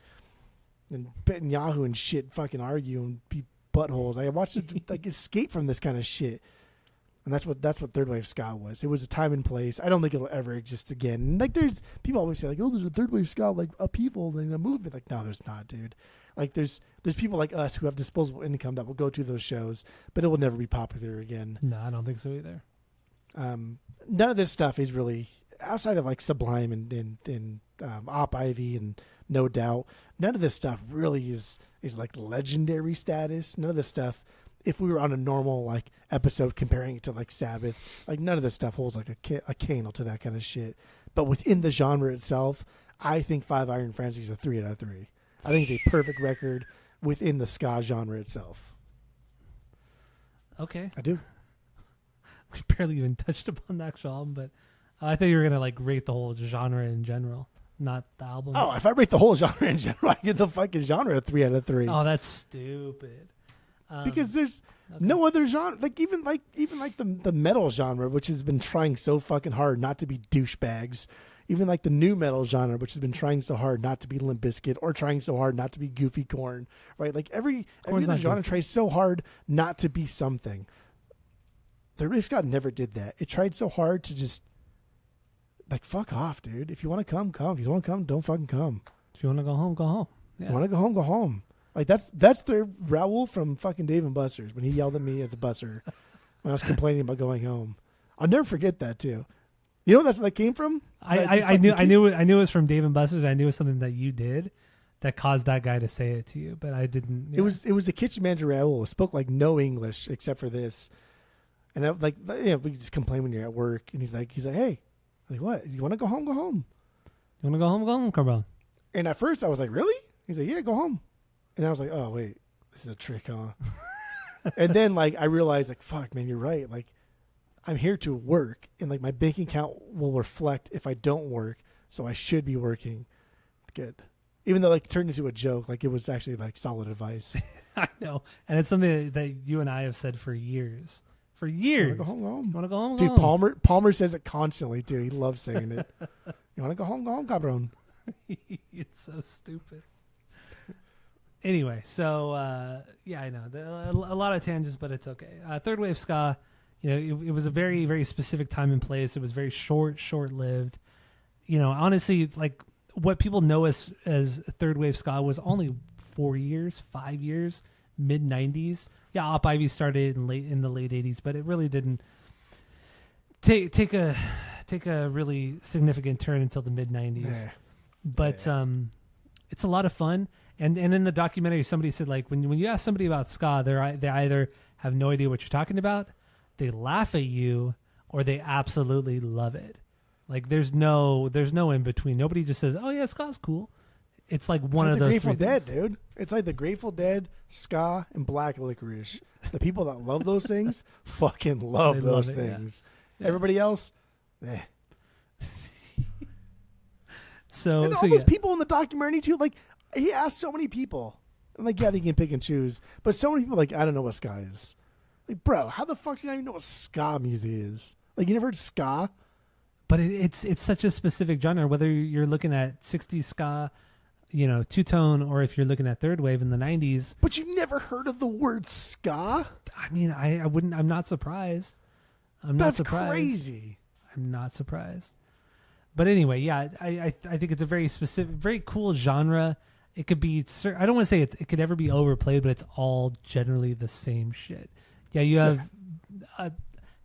Netanyahu and shit, fucking argue and be buttholes. I watched it like escape from this kind of shit. And that's what third wave ska was. It was a time and place. I don't think it'll ever exist again. And like there's people always say like, oh, there's a third wave ska like upheaval in a movement. Like no, there's not, dude. Like there's people like us who have disposable income that will go to those shows, but it will never be popular again. No, I don't think so either. None of this stuff is really outside of like Sublime and Op Ivy and No Doubt. None of this stuff really is like legendary status. None of this stuff. If we were on a normal like episode comparing it to like Sabbath, like none of this stuff holds like a candle to that kind of shit. But within the genre itself, I think Five Iron Frenzy is a 3 out of 3. I think it's a perfect record within the ska genre itself. Okay, I do. We barely even touched upon the actual album, but I thought you were gonna like rate the whole genre in general, not the album. Oh, if I rate the whole genre in general, I give the fucking genre a 3 out of 3. Oh, that's stupid. Because there's no other genre, like even the metal genre, which has been trying so fucking hard not to be douchebags, even like the new metal genre, which has been trying so hard not to be Limp Bizkit or trying so hard not to be Goofy Corn, right? Like every other genre tries so hard not to be something. The Riff Scott never did that. It tried so hard to just like fuck off, dude. If you want to come, come. If you don't want to come, don't fucking come. If you want to go home, go home. Yeah. You want to go home, go home. Like that's the Raoul from fucking Dave and Buster's when he yelled at me as a busser when I was complaining about going home. I'll never forget that too. You know where that came from? I knew it was from Dave and Buster's. I knew it was something that you did that caused that guy to say it to you, but I didn't. Yeah. It was the kitchen manager Raoul, spoke like no English except for this, and I, like we just complain when you're at work, and he's like hey, like what? You want to go home? Go home. You want to go home? Go home, Carbone. And at first I was like, really? He's like, yeah, go home. And I was like, oh, wait, this is a trick, huh? And then, like, I realized, like, fuck, man, you're right. Like, I'm here to work, and, like, my bank account will reflect if I don't work, so I should be working. Good. Even though, like, it turned into a joke, like, it was actually, like, solid advice. I know. And it's something that you and I have said for years. For years. You want to go home? Go home. You want to go home? Dude, go home. Palmer says it constantly, too. He loves saying it. You want to go home? Go home, cabron. It's so stupid. Anyway, so yeah, I know a lot of tangents, but it's okay. Third wave ska, it was a very, very specific time and place. It was very short lived. Honestly, like what people know as third wave ska was only 4 years, 5 years, mid 90s. Yeah, Op Ivy started in the late 80s, but it really didn't take a really significant turn until the mid 90s. But it's a lot of fun. And in the documentary, somebody said, like, when you ask somebody about ska, they either have no idea what you're talking about, they laugh at you, or they absolutely love it. Like, there's no in between. Nobody just says, "Oh yeah, ska's cool." It's like one of those. It's like the Grateful Dead, dude. It's like the Grateful Dead, ska, and Black Licorice. The people that love those things fucking love those things. Yeah. Everybody else, eh. And all those people in the documentary too, like. He asked so many people. I'm like, yeah, they can pick and choose. But so many people like, I don't know what ska is. Like, bro, how the fuck do you not even know what ska music is? Like, you never heard ska? But it's such a specific genre, whether you're looking at 60s ska, two-tone, or if you're looking at third wave in the 90s. But you've never heard of the word ska? I mean, I wouldn't. I'm not surprised. That's crazy. I'm not surprised. But anyway, yeah, I think it's a very specific, very cool genre. It could be, I don't want to say it could ever be overplayed, but it's all generally the same shit. Yeah, you have a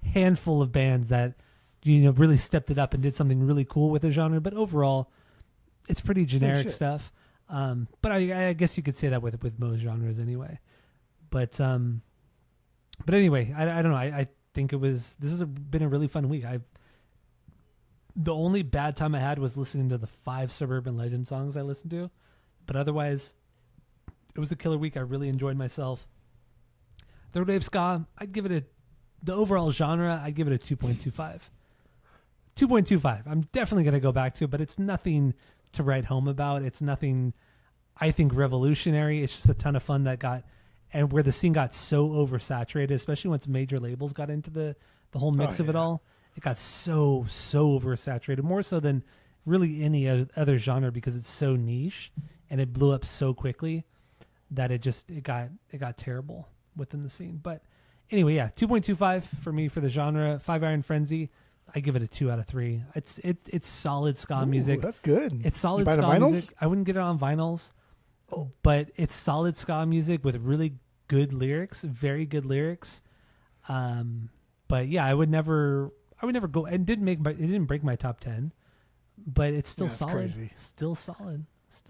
handful of bands that, really stepped it up and did something really cool with the genre, but overall, it's pretty generic stuff. But I guess you could say that with most genres anyway. But anyway, I don't know. I think this has been a really fun week. The only bad time I had was listening to the 5 Suburban Legend songs I listened to. But otherwise, it was a killer week. I really enjoyed myself. Third wave ska, I'd give it the overall genre, I'd give it a 2.25. 2.25. I'm definitely going to go back to it, but it's nothing to write home about. It's nothing, I think, revolutionary. It's just a ton of fun and where the scene got so oversaturated, especially once major labels got into the whole mix of it all. It got so oversaturated, more so than really any other genre, because it's so niche and it blew up so quickly that it got terrible within the scene. But anyway, yeah, 2.25 for me for the genre. 5 Iron Frenzy, I give it a 2 out of 3. It's solid ska music. That's good. It's solid ska music. I wouldn't get it on vinyls, but it's solid ska music with really good lyrics, very good lyrics. But yeah, I would never go. It didn't break my top 10, but it's still solid. Crazy. Still solid.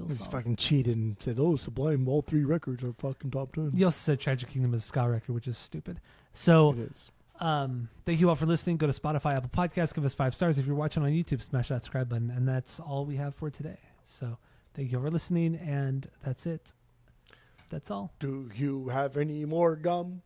Just fucking cheated and said, "Oh, Sublime, all 3 records are fucking top 10." You also said Tragic Kingdom is a ska record, which is stupid. So, it is. Thank you all for listening. Go to Spotify, Apple Podcasts, give us 5 stars. If you're watching on YouTube, smash that subscribe button, and that's all we have for today. So, thank you all for listening, and that's it. That's all. Do you have any more gum?